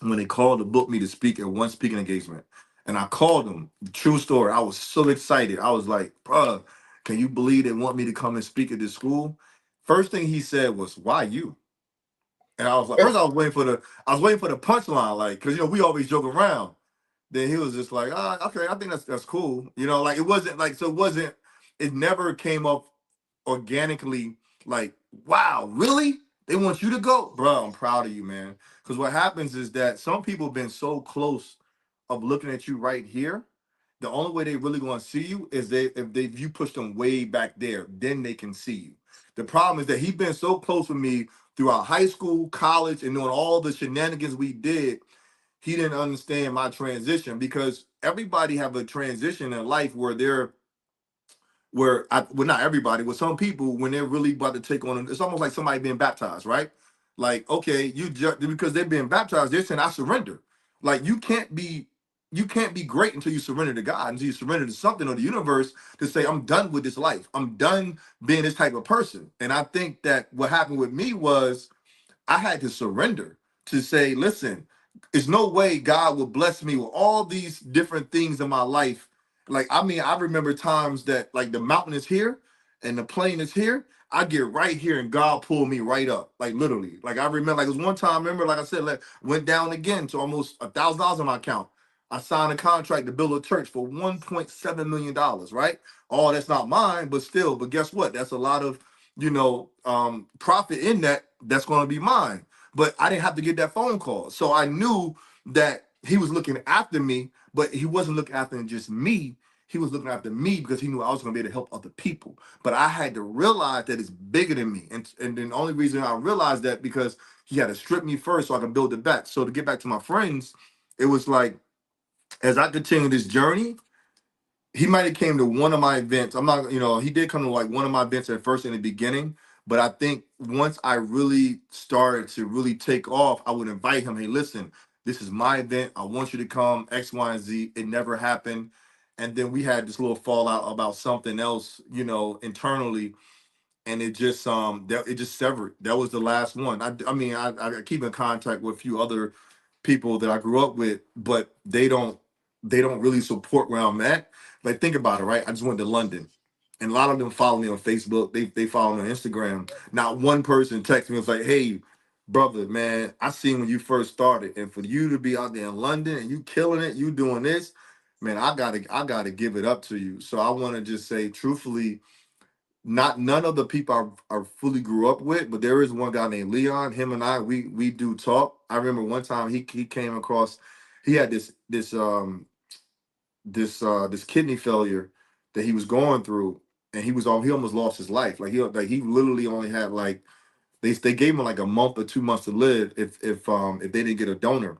when they called to book me to speak at one speaking engagement. And I called them. True story. I was so excited. I was like, bruh, can you believe they want me to come and speak at this school? First thing he said was, why you? And I was like, first I was waiting for the punchline, like, cause we always joke around. Then he was just like, okay, I think that's cool. Like it never came up organically, like, wow, really? They want you to go? Bro, I'm proud of you, man. Because what happens is that some people have been so close of looking at you right here. The only way they really gonna see you is if you push them way back there, then they can see you. The problem is that he's been so close with me throughout high school, college, and doing all the shenanigans we did. He didn't understand my transition because everybody have a transition in life well, not everybody, but some people, when they're really about to take on, it's almost like somebody being baptized, right? Like, okay, because they're being baptized, they're saying, I surrender. Like, you can't be great until you surrender to God, until you surrender to something or the universe to say, I'm done with this life. I'm done being this type of person. And I think that what happened with me was I had to surrender to say, listen, there's no way God will bless me with all these different things in my life. Like, I mean, I remember times that like the mountain is here and the plane is here. I get right here and God pulled me right up, like literally. Like I remember, like it was one time, remember, like I said, like went down again to almost $1,000 in my account. I signed a contract to build a church for $1.7 million, right? Oh, that's not mine, but still, but guess what? That's a lot of profit in that's going to be mine. But I didn't have to get that phone call. So I knew that he was looking after me, but he wasn't looking after just me. he was looking after me because he knew I was going to be able to help other people. But I had to realize that it's bigger than me. And then the only reason I realized that because he had to strip me first so I can build it back. So to get back to my friends, it was like, as I continue this journey, he might have came to one of my events. I'm not, he did come to like one of my events at first in the beginning. But I think once I really started to really take off, I would invite him. Hey, listen, this is my event. I want you to come, X, Y, and Z. It never happened. And then we had this little fallout about something else, internally. And it just it just severed. That was the last one. I keep in contact with a few other people that I grew up with, but they don't really support where I'm at. Like, think about it, right? I just went to London, and a lot of them follow me on Facebook. They follow me on Instagram. Not one person texted me and was like, "Hey, brother, man, I seen when you first started, and for you to be out there in London and you killing it, you doing this, man, I gotta give it up to you." So I want to just say, truthfully, none of the people I fully grew up with, but there is one guy named Leon. Him and I, we do talk. I remember one time he came across, he had this kidney failure that he was going through, and he almost lost his life. Like he literally only had like they gave him like a month or 2 months to live if they didn't get a donor.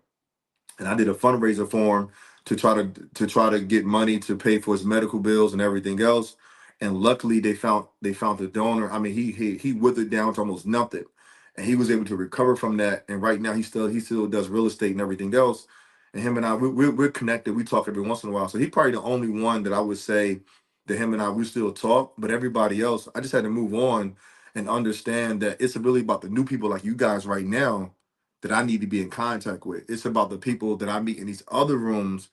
And I did a fundraiser for him to try to get money to pay for his medical bills and everything else. And luckily they found the donor. I mean, he withered down to almost nothing, and he was able to recover from that. And right now he still does real estate and everything else. And him and I, we're connected. We talk every once in a while. So he's probably the only one that I would say that him and I, we still talk. But everybody else, I just had to move on and understand that it's really about the new people like you guys right now that I need to be in contact with. It's about the people that I meet in these other rooms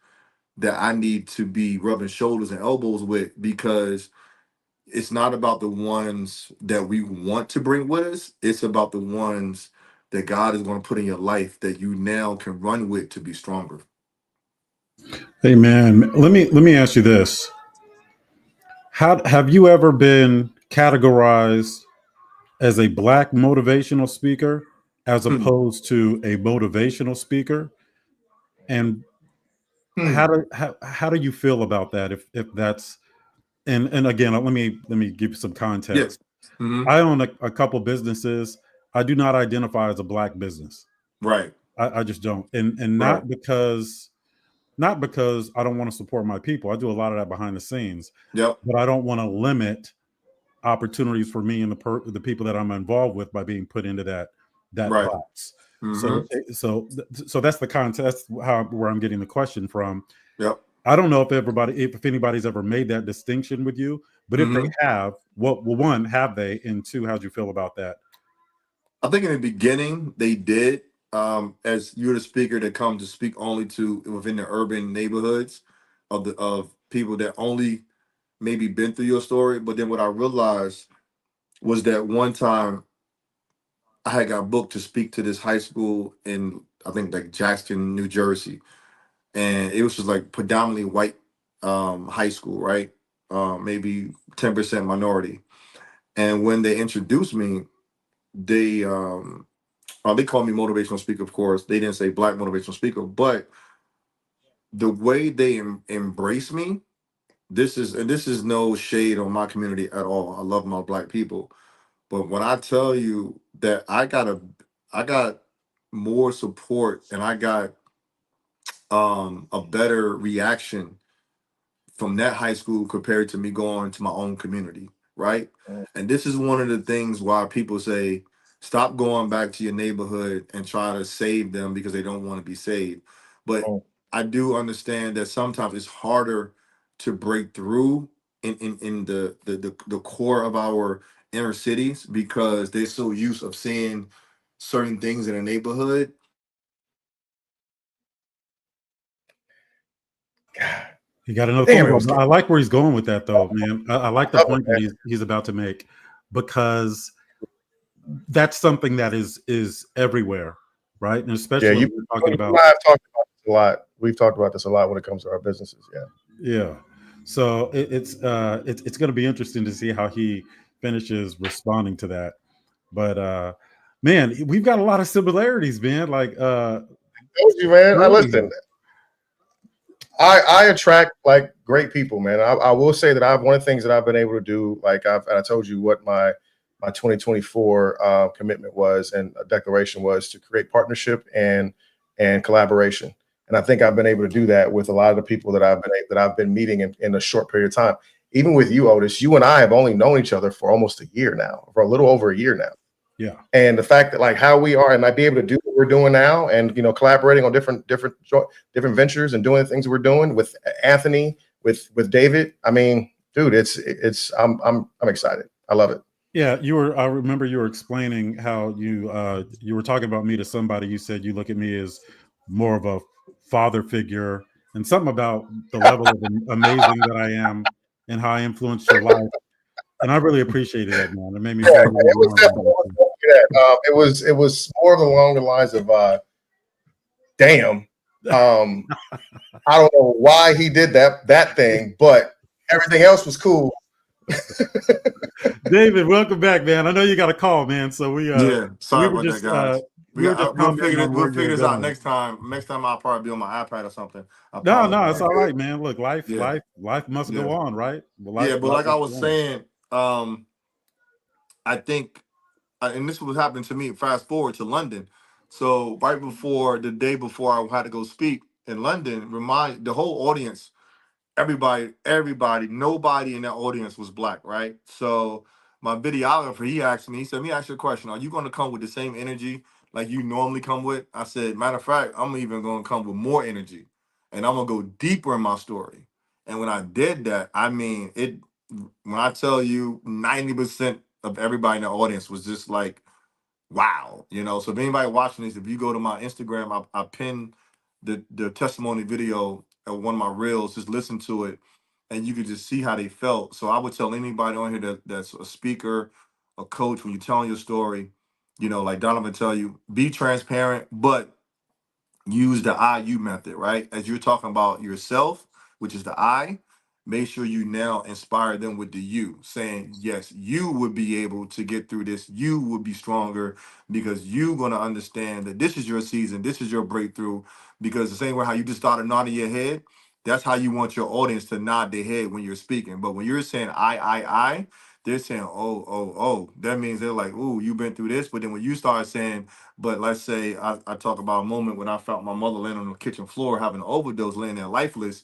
that I need to be rubbing shoulders and elbows with, because it's not about the ones that we want to bring with us. It's about the ones that God is going to put in your life that you now can run with to be stronger. Hey man, let me ask you this. How have you ever been categorized as a Black motivational speaker as opposed to a motivational speaker? And how do you feel about that? If that's and again, let me give you some context. Yes. Mm-hmm. I own a couple businesses. I do not identify as a Black business. Right. I just don't, and not because I don't want to support my people. I do a lot of that behind the scenes. Yep. But I don't want to limit opportunities for me and the people that I'm involved with by being put into that right. box. Mm-hmm. So that's the context where I'm getting the question from. Yep. I don't know if anybody's ever made that distinction with you, but if they have, well, one, have they? And two, how'd you feel about that? I think in the beginning they did. As you're the speaker that comes to speak only to within the urban neighborhoods of people that only maybe been through your story. But then what I realized was that one time I had got booked to speak to this high school in, I think, like Jackson, New Jersey. And it was just like predominantly white high school, right? Maybe 10% minority. And when they introduced me, they called me motivational speaker, of course. They didn't say Black motivational speaker, but the way they embrace me, this is no shade on my community at all. I love my Black people. But when I tell you that I got more support and I got a better reaction from that high school compared to me going to my own community, right? And this is one of the things why people say, stop going back to your neighborhood and try to save them because they don't want to be saved. But I do understand that sometimes it's harder to break through in the core of our inner cities because they're so used of seeing certain things in a neighborhood. He got another phone call. I like where he's going with that, though, man. I like the point that he's about to make, because that's something that is everywhere, right? And especially when we're talking about. I've talked about this a lot. We've talked about this a lot when it comes to our businesses. Yeah. So it's going to be interesting to see how he finishes responding to that. But man, we've got a lot of similarities, man. Like, I told you, man. I listen. I attract like great people, man. I will say that one of the things that I've been able to do, like I told you what my 2024 commitment was and a declaration was to create partnership and collaboration. And I think I've been able to do that with a lot of the people that I've been meeting in a short period of time. Even with you, Otis, you and I have only known each other for almost a year now, for a little over a year now. Yeah. And the fact that like how we are and might be able to do what we're doing now and collaborating on different ventures and doing things we're doing with Anthony, with David. I mean, dude, I'm excited. I love it. Yeah, I remember you were explaining how you were talking about me to somebody. You said you look at me as more of a father figure, and something about the level of amazing that I am and how I influenced your life. And I really appreciated that, man. It made me feel it was definitely it was more along the lines of damn. I don't know why he did that thing, but everything else was cool. David, welcome back, man. I know you got a call, man. So sorry we were about just, that, guys. We'll figure this out going. next time. Next time I'll probably be on my iPad or something. No, it's all right, man. Look, life must go on, right? But like I was saying, I think, and this was happening to me. Fast forward to London. So right before the day before I had to go speak in London, remind the whole audience, everybody, nobody in that audience was black, right? So my videographer, he asked me, he said, "Let me ask you a question. Are you going to come with the same energy like you normally come with?" I said, "Matter of fact, I'm even going to come with more energy, and I'm gonna go deeper in my story." And when I did that, I mean it. When I tell you, 90% of everybody in the audience was just like, wow, So if anybody watching this, if you go to my Instagram, I pinned the testimony video of one of my reels. Just listen to it, and you can just see how they felt. So I would tell anybody on here that's a speaker, a coach, when you're telling your story, like Donovan tell you, be transparent, but use the IU method, right? As you're talking about yourself, which is the I, make sure you now inspire them with the you, saying, yes, you would be able to get through this. You would be stronger because you're going to understand that this is your season. This is your breakthrough. Because the same way how you just started nodding your head, that's how you want your audience to nod their head when you're speaking. But when you're saying I, they're saying, oh, oh, oh. That means they're like, ooh, you've been through this. But then when you start saying, but let's say I talk about a moment when I felt my mother laying on the kitchen floor having an overdose, laying there lifeless,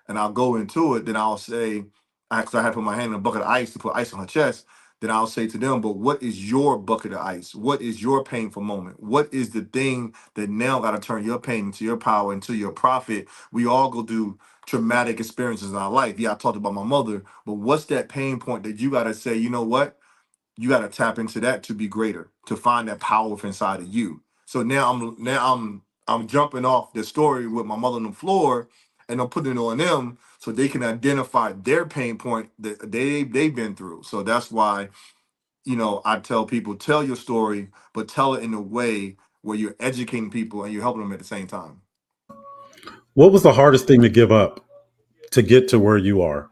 and I'll go into it. Then I'll say, because I had put my hand in a bucket of ice to put ice on her chest. Then I'll say to them, but what is your bucket of ice? What is your painful moment? What is the thing that now got to turn your pain into your power, into your profit? We all go through traumatic experiences in our life. Yeah, I talked about my mother, but what's that pain point that you got to say, you know what? You got to tap into that to be greater, to find that power inside of you. So I'm jumping off the story with my mother on the floor, and I'm putting it on them so they can identify their pain point that they've been through. So that's why I tell people, tell your story, but tell it in a way where you're educating people and you're helping them at the same time. What was the hardest thing to give up to get to where you are?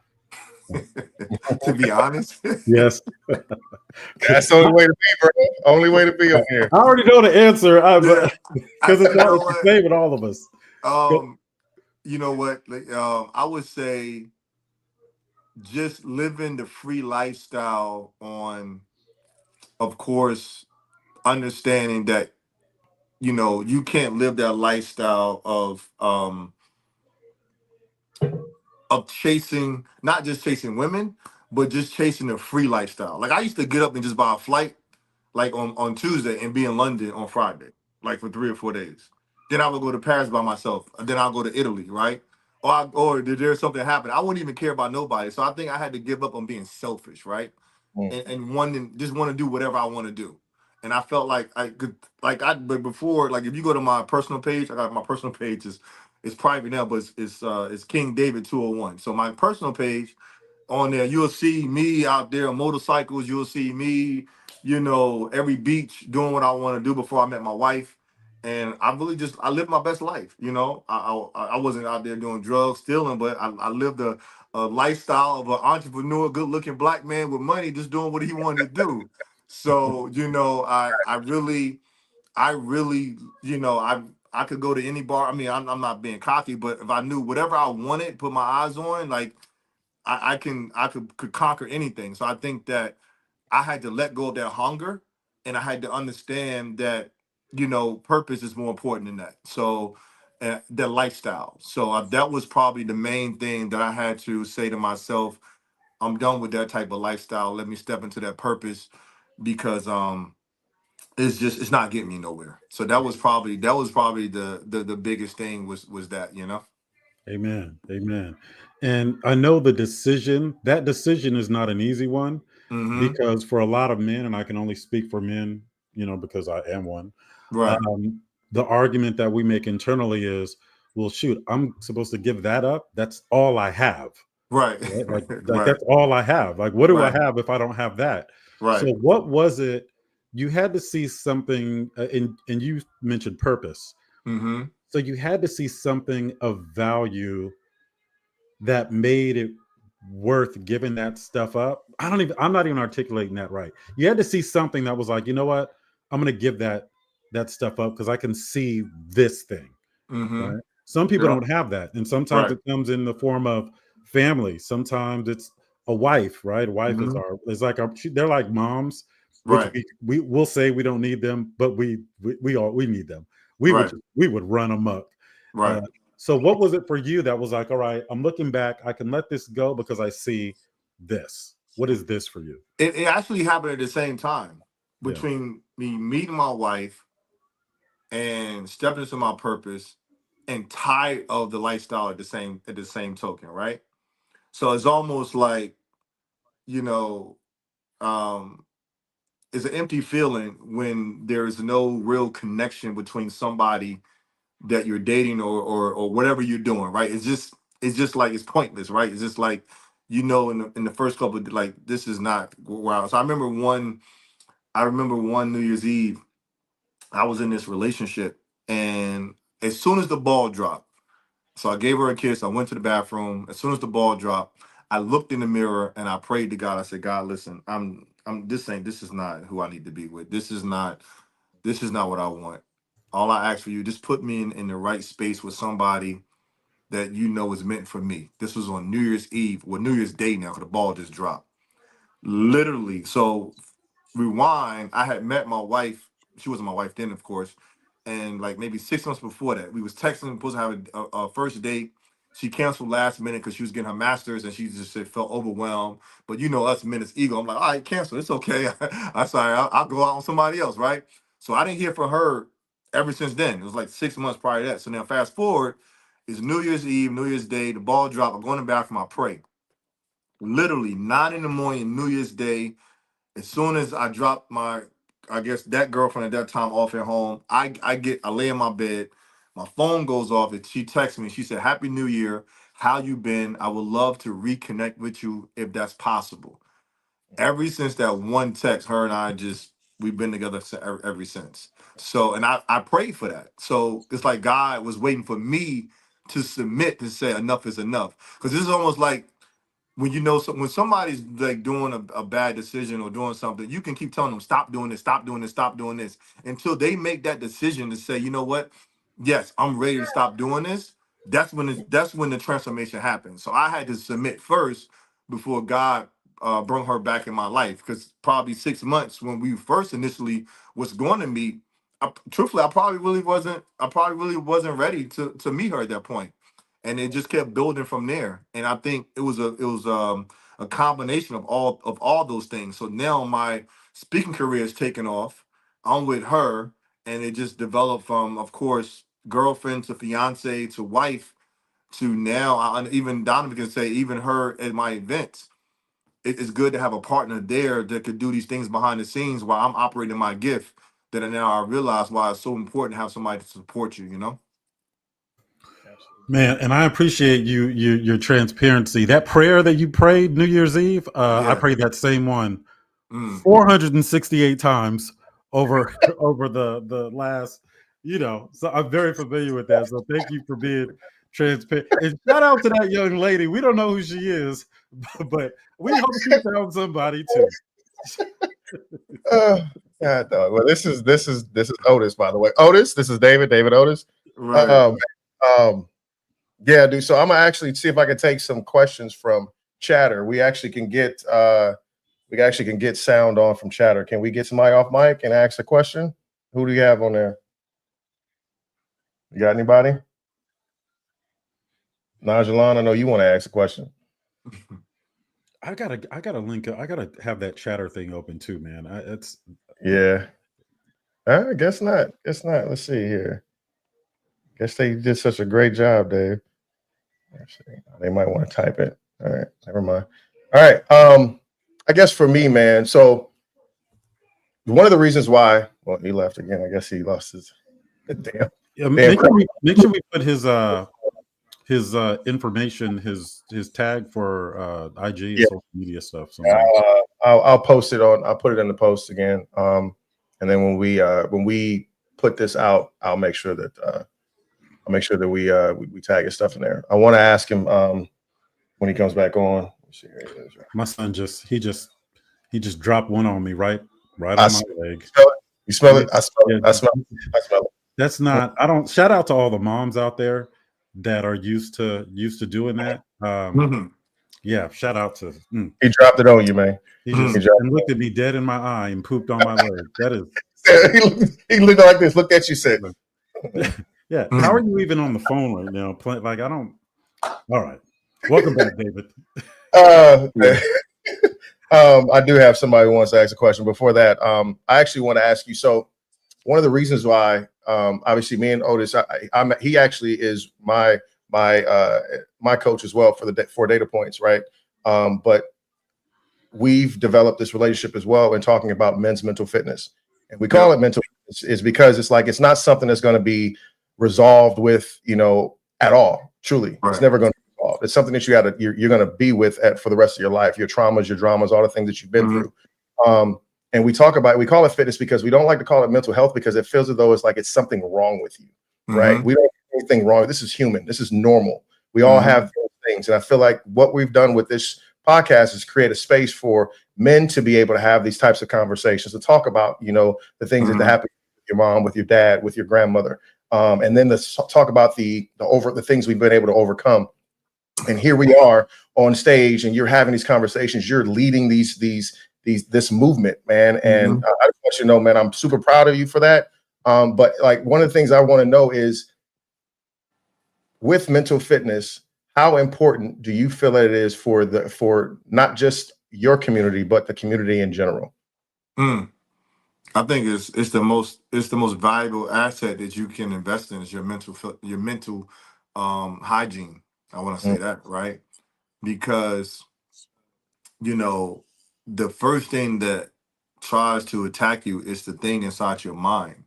To be honest. Yes. That's the only way to be, bro. Only way to be on here. I already know the answer because it's the same with all of us. You know what? I would say just living the free lifestyle on, of course, understanding that, you can't live that lifestyle of chasing, not just chasing women, but just chasing a free lifestyle. Like I used to get up and just buy a flight like on Tuesday and be in London on Friday, like for 3 or 4 days. Then I would go to Paris by myself. And then I'll go to Italy, right? Or did there something happen? I wouldn't even care about nobody. So I think I had to give up on being selfish, right? And wanting just want to do whatever I want to do. And I felt like I could, but before, like if you go to my personal page, I got my personal page is it's private now, but it's King David 201. So my personal page on there, you'll see me out there on motorcycles. You'll see me, every beach doing what I want to do before I met my wife. And I lived my best life. I wasn't out there doing drugs, stealing, but I lived a lifestyle of an entrepreneur, good looking black man with money, just doing what he wanted to do. So, I really, I could go to any bar. I mean, I'm not being cocky, but if I knew whatever I wanted, put my eyes on, like I could conquer anything. So I think that I had to let go of that hunger, and I had to understand that, purpose is more important than that. So the lifestyle. So that was probably the main thing that I had to say to myself. I'm done with that type of lifestyle. Let me step into that purpose, because it's not getting me nowhere. So that was probably the biggest thing was that. Amen. Amen. And I know that decision is not an easy one, Mm-hmm. because for a lot of men, and I can only speak for men, because I am one, Right. the argument that we make internally is, well, shoot, I'm supposed to give that up. That's all I have. Right. Right? Like Right. that's all I have. Like, what do I Right. have if I don't have that? So Right. what was it? You had to see something, and you mentioned purpose. Mm-hmm. So you had to see something of value that made it worth giving that stuff up. I'm not even articulating that right. You had to see something that was like, you know what? I'm going to give that stuff up because I can see this thing. Mm-hmm. Right? Some people Yep. don't have that, and sometimes Right. it comes in the form of family. Sometimes it's a wife, right? A wife Mm-hmm. they're like moms, which Right. we will say we don't need them, but we need them. Right. We would run amok. Uh, Right. so what was it for you that was like, all right, I'm looking back, I can let this go because I see this. What is this for you? It actually happened at the same time, Yeah. between me meeting my wife and stepping into my purpose, and tired of the lifestyle at the same token, right? So it's almost like, you know, um, it's an empty feeling when there is no real connection between somebody that you're dating, or whatever you're doing, right? It's just like it's pointless, right? It's just like, in the first couple of, like, this is not wow. So I remember one New Year's Eve, I was in this relationship, and as soon as the ball dropped, so I gave her a kiss. I went to the bathroom. As soon as the ball dropped, I looked in the mirror and I prayed to God. I said, God, listen, this is not who I need to be with. This is not what I want. All I ask for you, just put me in the right space with somebody that is meant for me. This was on New Year's Eve, well, New Year's Day now, because the ball just dropped. Literally. So rewind, I had met my wife. She wasn't my wife then, of course. And like maybe 6 months before that, we was texting, supposed to have a first date. She canceled last minute because she was getting her master's, and she just said, felt overwhelmed. But us men, it's ego. I'm like, all right, cancel. It's okay. I'm sorry. I'll go out on somebody else, right? So I didn't hear from her ever since then. It was like 6 months prior to that. So now fast forward, it's New Year's Eve, New Year's Day, the ball dropped. I'm going to the bathroom, I pray. Literally 9 in the morning, New Year's Day. As soon as I dropped my, I guess, that girlfriend at that time off at home, I lay in my bed, my phone goes off, and she texts me. She said, Happy New Year. How you been? I would love to reconnect with you if that's possible. Ever since that one text, her and I we've been together ever since. So, and I prayed for that. So it's like God was waiting for me to submit, to say enough is enough. Because this is almost like, when somebody's like doing a bad decision or doing something, you can keep telling them, stop doing this, stop doing this, stop doing this, until they make that decision to say, you know what, yes, I'm ready to stop doing this. That's when the transformation happens. So I had to submit first before God brought her back in my life, because probably 6 months when we first initially was going to meet, truthfully, I probably really wasn't ready to meet her at that point. And it just kept building from there. And I think it was a combination of all those things. So now my speaking career is taking off. I'm with her, and it just developed from, of course, girlfriend to fiance to wife, to now. Even Donovan can say, even her at my events. It's good to have a partner there that could do these things behind the scenes while I'm operating my gift. That now I realize why it's so important to have somebody to support you. Man, and I appreciate your transparency. That prayer that you prayed New Year's Eve, I Yeah. prayed that same one Mm. 468 times over over the last, So I'm very familiar with that. So thank you for being transparent. And shout out to that young lady. We don't know who she is, but we hope she found somebody too. God, dog. Well, this is Otis, by the way. Otis, this is David Otis. Right. Yeah, dude. So I'm gonna actually see if I can take some questions from chatter. We actually can get sound on from chatter. Can we get somebody off mic and ask a question? Who do you have on there? You got anybody? Najalan, I know you want to ask a question. I gotta link up. I gotta have that chatter thing open too, man. Yeah. I guess not. Guess not. Let's see here. Guess they did such a great job, Dave. Actually, they might want to type it. All right, never mind. All right. I guess for me, man. So one of the reasons why, well, he left again. I guess he lost his damn. Yeah, Damn. make sure we put his information, his tag for IG and social media stuff. I'll post it on. I'll put it in the post again. And then when we put this out, I'll make sure that we tag his stuff in there. I want to ask him when he comes back on. Let's see, here he is. My son he just dropped one on me right on my leg. You smell it? I smell it. I smell it. That's not. I don't. Shout out to all the moms out there that are used to doing that. Yeah, shout out to. He dropped it on you, man. He looked at me dead in my eye and pooped on my leg. That is. he looked like this. Looked at you, said. Yeah. How are you even on the phone right now? Like I don't. All right. Welcome back, David. I do have somebody who wants to ask a question. Before that, I actually want to ask you. So, one of the reasons why, obviously, me and Otis, he actually is my coach as well for Data Points, right? But we've developed this relationship as well in talking about men's mental fitness, and we call it mental fitness is because it's not something that's going to be resolved with at all. Truly, It's never going to. It's something that you're going to be with for the rest of your life, your traumas, your dramas, all the things that you've been through. And we call it fitness because we don't like to call it mental health because it feels as though it's something wrong with you, right? We don't have anything wrong. This is human. This is normal. We all have those things. And I feel like what we've done with this podcast is create a space for men to be able to have these types of conversations, to talk about, the things that happen with your mom, with your dad, with your grandmother. And then to talk about the things we've been able to overcome. And here we are on stage, and you're having these conversations. You're leading this movement, man. And I just want you to know, man, I'm super proud of you for that. But like one of the things I want to know is, with mental fitness, how important do you feel it is for not just your community, but the community in general? I think it's the most valuable asset that you can invest in is your mental hygiene. I want to say that, right? Because, the first thing that tries to attack you is the thing inside your mind.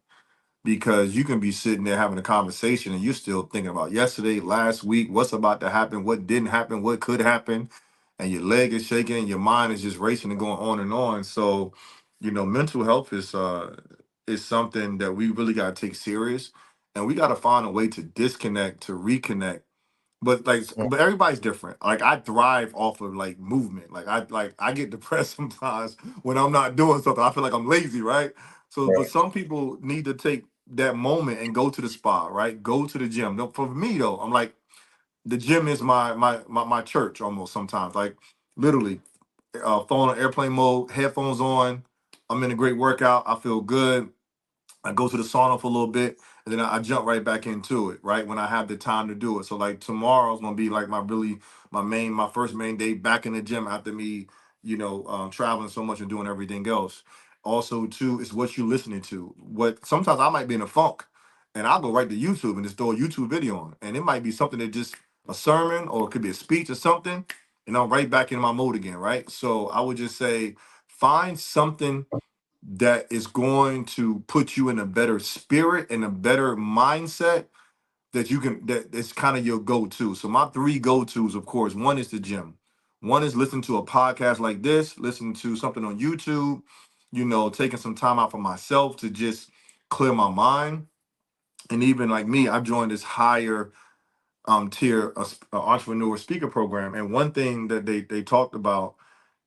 Because you can be sitting there having a conversation and you're still thinking about yesterday, last week, what's about to happen, what didn't happen, what could happen. And your leg is shaking and your mind is just racing and going on and on. So, mental health is something that we really got to take serious. And we got to find a way to disconnect, to reconnect. But everybody's different. Like I thrive off of like movement. I get depressed sometimes when I'm not doing something. I feel like I'm lazy, right? So, but some people need to take that moment and go to the spa, right? Go to the gym. No, for me though, I'm like the gym is my church almost sometimes. Like literally, phone on airplane mode, headphones on. I'm in a great workout. I feel good. I go to the sauna for a little bit, and then I jump right back into it, right? When I have the time to do it. So like tomorrow's gonna be like my first main day back in the gym after me, traveling so much and doing everything else. Also, too, is what you're listening to. What sometimes I might be in a funk, and I'll go right to YouTube and just throw a YouTube video on, and it might be something that just a sermon or it could be a speech or something, and I'm right back in my mode again, right? So I would just say find something that is going to put you in a better spirit and a better mindset that it's kind of your go-to. So my three go-tos, of course, one is the gym. One is listening to a podcast like this, listening to something on YouTube, taking some time out for myself to just clear my mind. And even like me, I've joined this higher tier entrepreneur speaker program. And one thing that they talked about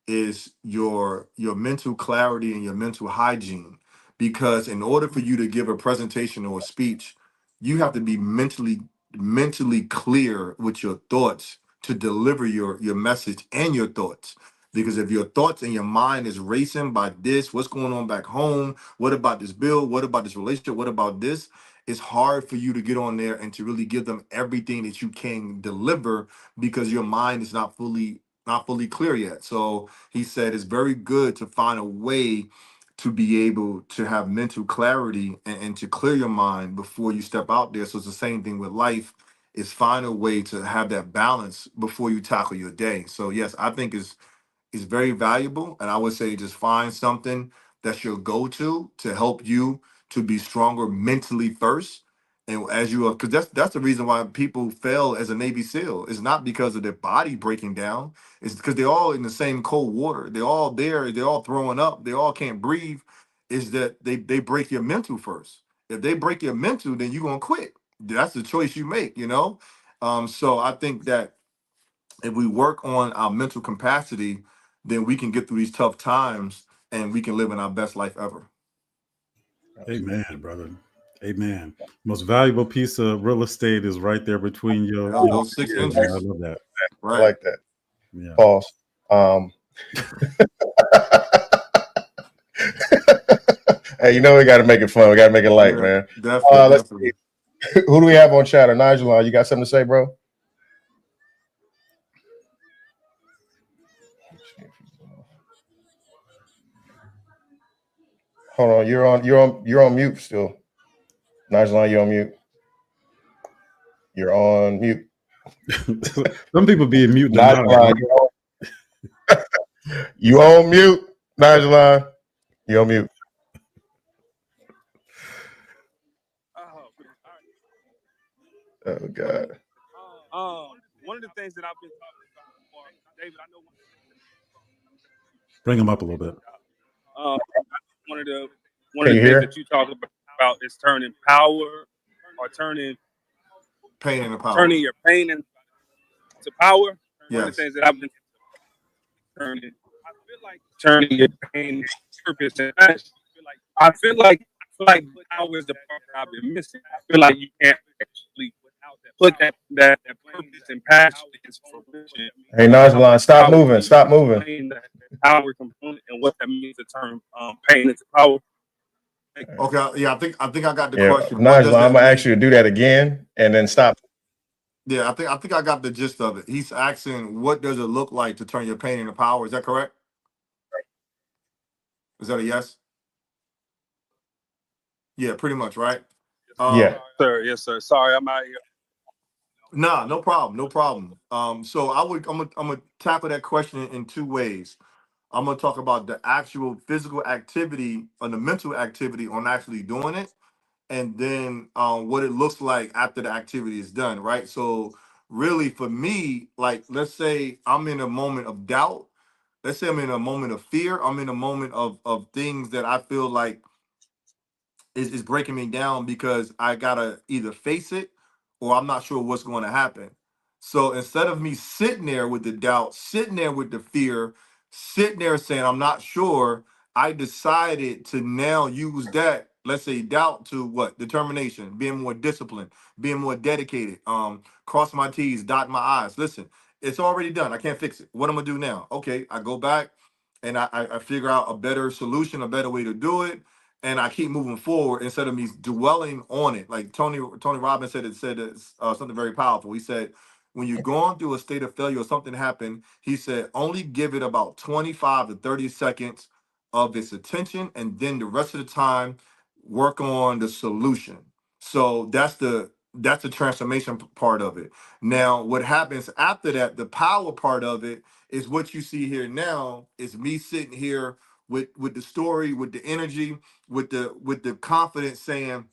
is your mental clarity and your mental hygiene, because in order for you to give a presentation or a speech, you have to be mentally clear with your thoughts to deliver your message and your thoughts. Because if your thoughts and your mind is racing by this, what's going on back home? What about this bill? What about this relationship? What about this? It's hard for you to get on there and to really give them everything that you can deliver because your mind is not fully clear yet. So he said it's very good to find a way to be able to have mental clarity and to clear your mind before you step out there. So it's the same thing with life, is find a way to have that balance before you tackle your day. So yes, I think is very valuable. And I would say just find something that's your go-to to help you to be stronger mentally first. And as you are, because that's the reason why people fail as a Navy SEAL. It's not because of their body breaking down. It's because they're all in the same cold water. They're all there. They're all throwing up. They all can't breathe. Is that they break your mental first. If they break your mental, then you're gonna quit. That's the choice you make, you know? So I think that if we work on our mental capacity, then we can get through these tough times and we can live in our best life ever. Amen, brother. Amen. Most valuable piece of real estate is right there between your Those 6 ears, man. I inches, love that. I right? like that. Yeah. Pause. Hey, you know we got to make it fun. We got to make it light, Yeah, man. definitely, Let's definitely. see. Who do we have on chat? Nigel, you got something to say, bro? Hold on, you're on mute still. Nigel, you're on mute. You're on mute. Some people be in mute. Nigel, you on mute. Nigel, you on mute. Oh God. One of the things that I've been talking about before, David, I know Bring them up a little bit. one of the Can you things hear? that you talk about is turning power or turning Pain and the power. turning your pain into power. One of the Yes. things that I've been turning, I feel like turning your pain into purpose and passion. I feel like power is the part that I've been missing. I feel like you can't actually put that purpose and passion into fruition. Hey, Nigel, stop moving. Stop moving. Explain that power component and what that means to turn pain into power. Okay. Yeah, I think I got the Yeah, question. What Nigel, does that I'm gonna mean? ask you to do that again and then stop. Yeah, I think I got the gist of it. He's asking, what does it look like to turn your pain into power? Is that correct? Is that a yes? Yeah, pretty much, right? Yeah. Yes, sir. Sorry, I'm out here. Nah, no problem, no problem. So I'm gonna tackle that question in 2 ways. I'm gonna talk about the actual physical activity and the mental activity on actually doing it, and then what it looks like after the activity is done, right? So really, for me, like let's say I'm in a moment of doubt. Let's say I'm in a moment of fear. I'm in a moment of things that I feel like is breaking me down because I gotta either face it or I'm not sure what's going to happen. So instead of me sitting there with the doubt, sitting there with the fear, sitting there saying I'm not sure, I decided to now use that, let's say doubt, to what? Determination, being more disciplined, being more dedicated, cross my T's, dot my I's. Listen, it's already done. I can't fix it. What am I gonna do now? Okay, I go back and I figure out a better solution, a better way to do it, and I keep moving forward instead of me dwelling on it. Like Tony Robbins said something very powerful. He said, when you're going through a state of failure or something happened, he said, only give it about 25 to 30 seconds of its attention, and then the rest of the time, work on the solution. So that's the transformation part of it. Now, what happens after that, the power part of it, is what you see here now, is me sitting here with the story, with the energy, with the confidence, saying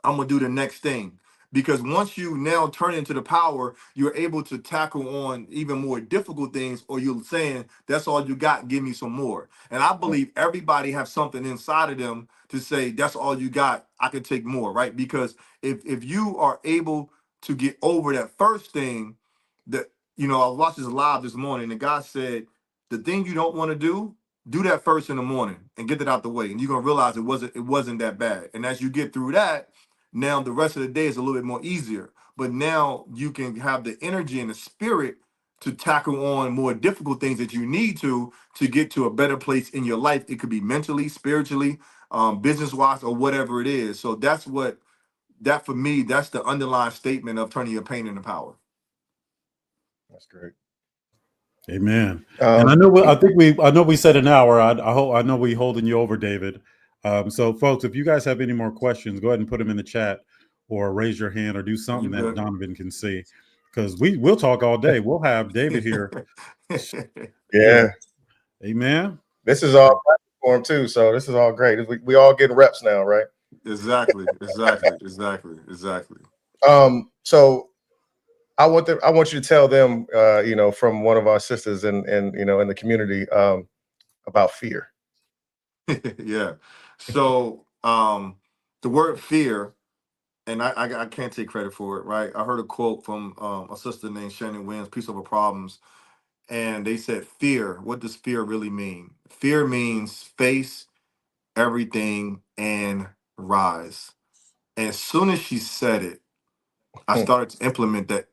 I'm gonna do the next thing. Because once you now turn into the power, you're able to tackle on even more difficult things, or you're saying that's all you got, give me some more. And I believe everybody have something inside of them to say that's all you got, I can take more, right? Because if you are able to get over that first thing, that, I watched this live this morning, and God said, the thing you don't want to do that first in the morning and get it out the way, and you're gonna realize it wasn't that bad. And as you get through that, Now the rest of the day is a little bit more easier. But now you can have the energy and the spirit to tackle on more difficult things that you need to get to a better place in your life. It could be mentally, spiritually, business-wise, or whatever it is. So that's that for me, that's the underlying statement of turning your pain into power. That's great. Amen. And I know we said an hour. I know we holding you over, David. So folks, if you guys have any more questions, go ahead and put them in the chat or raise your hand or do something that Donovan can see, because we'll talk all day. We'll have David here. Yeah. Amen. This is all platform too. So this is all great. We all getting reps now, right? Exactly. So I want you to tell them, from one of our sisters in the community, about fear. Yeah. So the word fear, and I can't take credit for it, right? I heard a quote from a sister named Shannon Williams, Peace Over Problems, and they said, fear, what does fear really mean? Fear means face everything and rise. And as soon as she said it, I started to implement that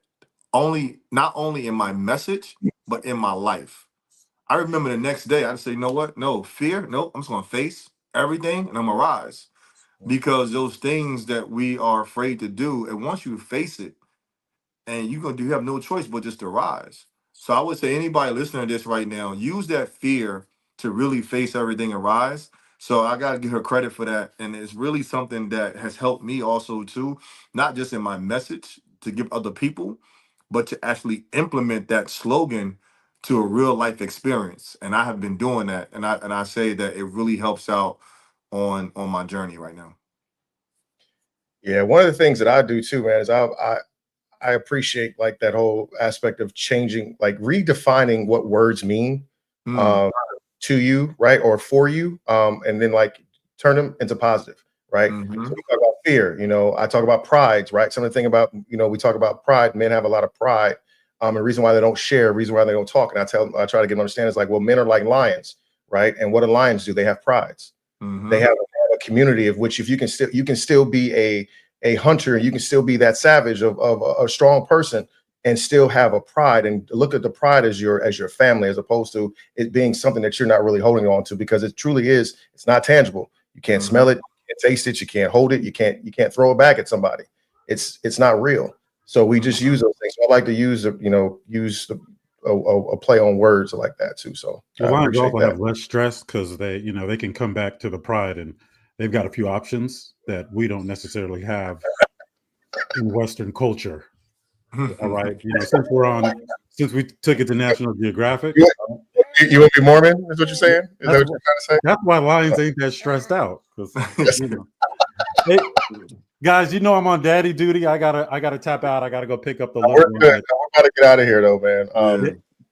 not only in my message, but in my life. I remember the next day, I'd say, you know what? No, fear. Nope. I'm just going to face everything and I'm going to rise. Because those things that we are afraid to do, and once you face it, and you have no choice but just to rise. So I would say anybody listening to this right now, use that fear to really face everything and rise. So I got to give her credit for that. And it's really something that has helped me also too, not just in my message to give other people, but to actually implement that slogan to a real life experience. And I have been doing that. And I say that it really helps out on my journey right now. Yeah, one of the things that I do too, man, is I appreciate like that whole aspect of changing, like redefining what words mean to you, right, or for you, and then like turn them into positive, right? So we talk about fear, I talk about pride, right? Some of the thing about, we talk about pride. Men have a lot of pride, and the reason why they don't share, reason why they don't talk, and I try to get them to understand is like, well, men are like lions, right? And what do lions do? They have prides. They have a community of which, if you can still be a hunter, you can still be that savage of a strong person and still have a pride, and look at the pride as your family, as opposed to it being something that you're not really holding on to, because it truly is. It's not tangible. You can't smell it, you can't taste it, you can't hold it, you can't throw it back at somebody. It's not real. So we just use those things. So I like to use a play on words like that too. So the lions also have less stress because they can come back to the pride, and they've got a few options that we don't necessarily have in Western culture. All right, since we took it to National Geographic. You want to be Mormon? Is what you're saying? Is that what you're trying to say? That's why lions ain't that stressed out. Hey, guys, I'm on daddy duty. I gotta tap out. I gotta go pick up the little one. We're about to get out of here though, man.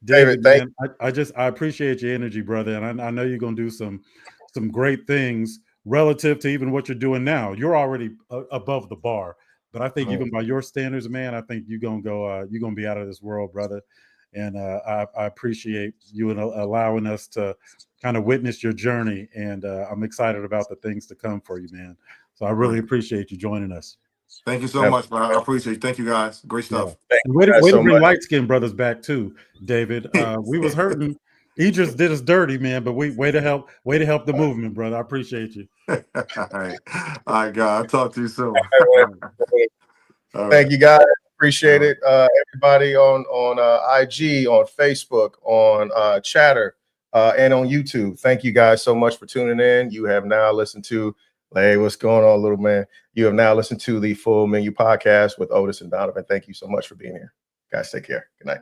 David, man, I appreciate your energy, brother, and I know you're gonna do some great things relative to even what you're doing now. You're already above the bar, but I think even by your standards, man, I think you're gonna be out of this world, brother. And I appreciate you and allowing us to kind of witness your journey, and I'm excited about the things to come for you, man. So I really appreciate you joining us. Thank you so much, man. I appreciate it. Thank you, guys. Great stuff. Yeah. Way to bring light-skinned brothers back too, David. We was hurting. Idris did us dirty, man, but way to help the movement, brother. I appreciate you. All right, God. I'll talk to you soon. Thank you, guys. Appreciate it. Everybody on IG, on Facebook, on Chatter, and on YouTube. Thank you guys so much for tuning in. You have now listened to, hey, what's going on, little man? You have now listened to the Ful Menu Podcast with Otis and Donovan. Thank you so much for being here. Guys, take care. Good night.